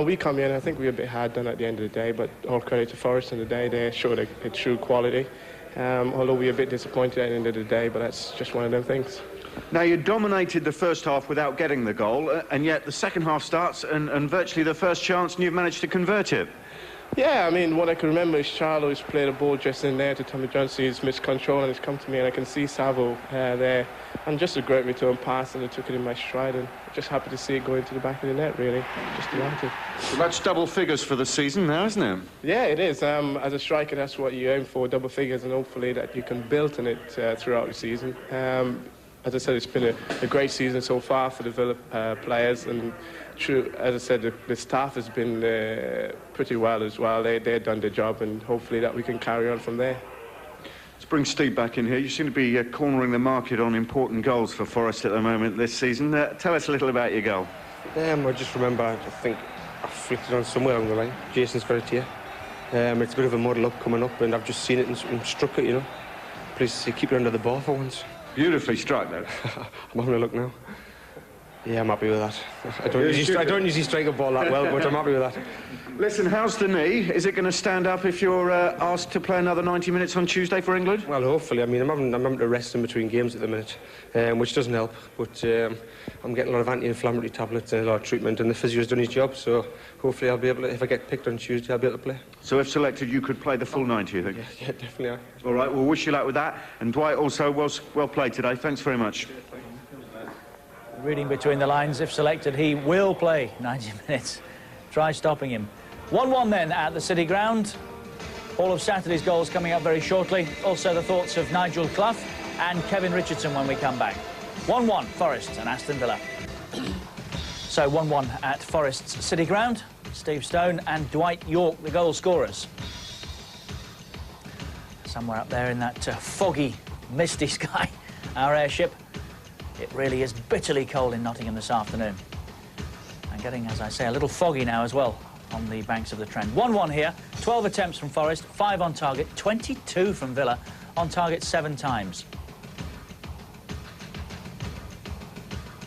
We come in, I think we're a bit hard done at the end of the day, but all credit to Forest in the day. They showed a true quality. Although we're a bit disappointed at the end of the day, but that's just one of them things. Now, you dominated the first half without getting the goal, and yet the second half starts and virtually the first chance, and you've managed to convert it. Yeah, I mean, what I can remember is Charlo who's played a ball just in there to Tommy Johnson. He's missed control and he's come to me, and I can see Savo there. And just a great return pass, and I took it in my stride, and just happy to see it go into the back of the net, really. Just delighted. So that's double figures for the season now, isn't it? Yeah, it is. As a striker, that's what you aim for, double figures, and hopefully that you can build on it throughout the season. As I said, it's been a great season so far for the Villa players, and true, as I said, the staff has been pretty well as well. They've done their job, and hopefully that we can carry on from there. Let's bring Steve back in here. You seem to be cornering the market on important goals for Forest at the moment this season. Tell us a little about your goal. I just remember, I think I flicked it on somewhere along the line. Jason's got it here. It's a bit of a muddle up coming up, and I've just seen it and struck it, you know. Please keep it under the ball for once. Beautifully struck, though. I'm having a look now. Yeah, I'm happy with that. I don't usually strike a ball that well, but I'm happy with that. Listen, how's the knee? Is it going to stand up if you're asked to play another 90 minutes on Tuesday for England? Well, hopefully. I mean, I'm having to rest in between games at the minute, which doesn't help. But I'm getting a lot of anti-inflammatory tablets and a lot of treatment, and the physio's done his job. So hopefully I'll be able to, if I get picked on Tuesday, I'll be able to play. So if selected, you could play the full 90, you think? Yeah, definitely. All right, we'll wish you luck with that. And Dwight, also, well played today. Thanks very much. Reading between the lines, if selected, he will play 90 minutes. Try stopping him. 1-1 then at the City Ground. All of Saturday's goals coming up very shortly. Also the thoughts of Nigel Clough and Kevin Richardson when we come back. 1-1, Forest and Aston Villa. So 1-1 at Forest's City Ground. Steve Stone and Dwight York, the goal scorers. Somewhere up there in that foggy, misty sky, our airship. It really is bitterly cold in Nottingham this afternoon. And getting, as I say, a little foggy now as well on the banks of the Trent. 1-1 here, 12 attempts from Forest, 5 on target, 22 from Villa, on target 7 times.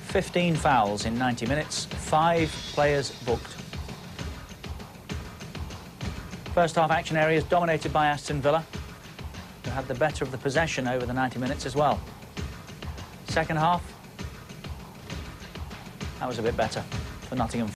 15 fouls in 90 minutes, 5 players booked. First half action areas dominated by Aston Villa, who had the better of the possession over the 90 minutes as well. Second half, that was a bit better for Nottingham.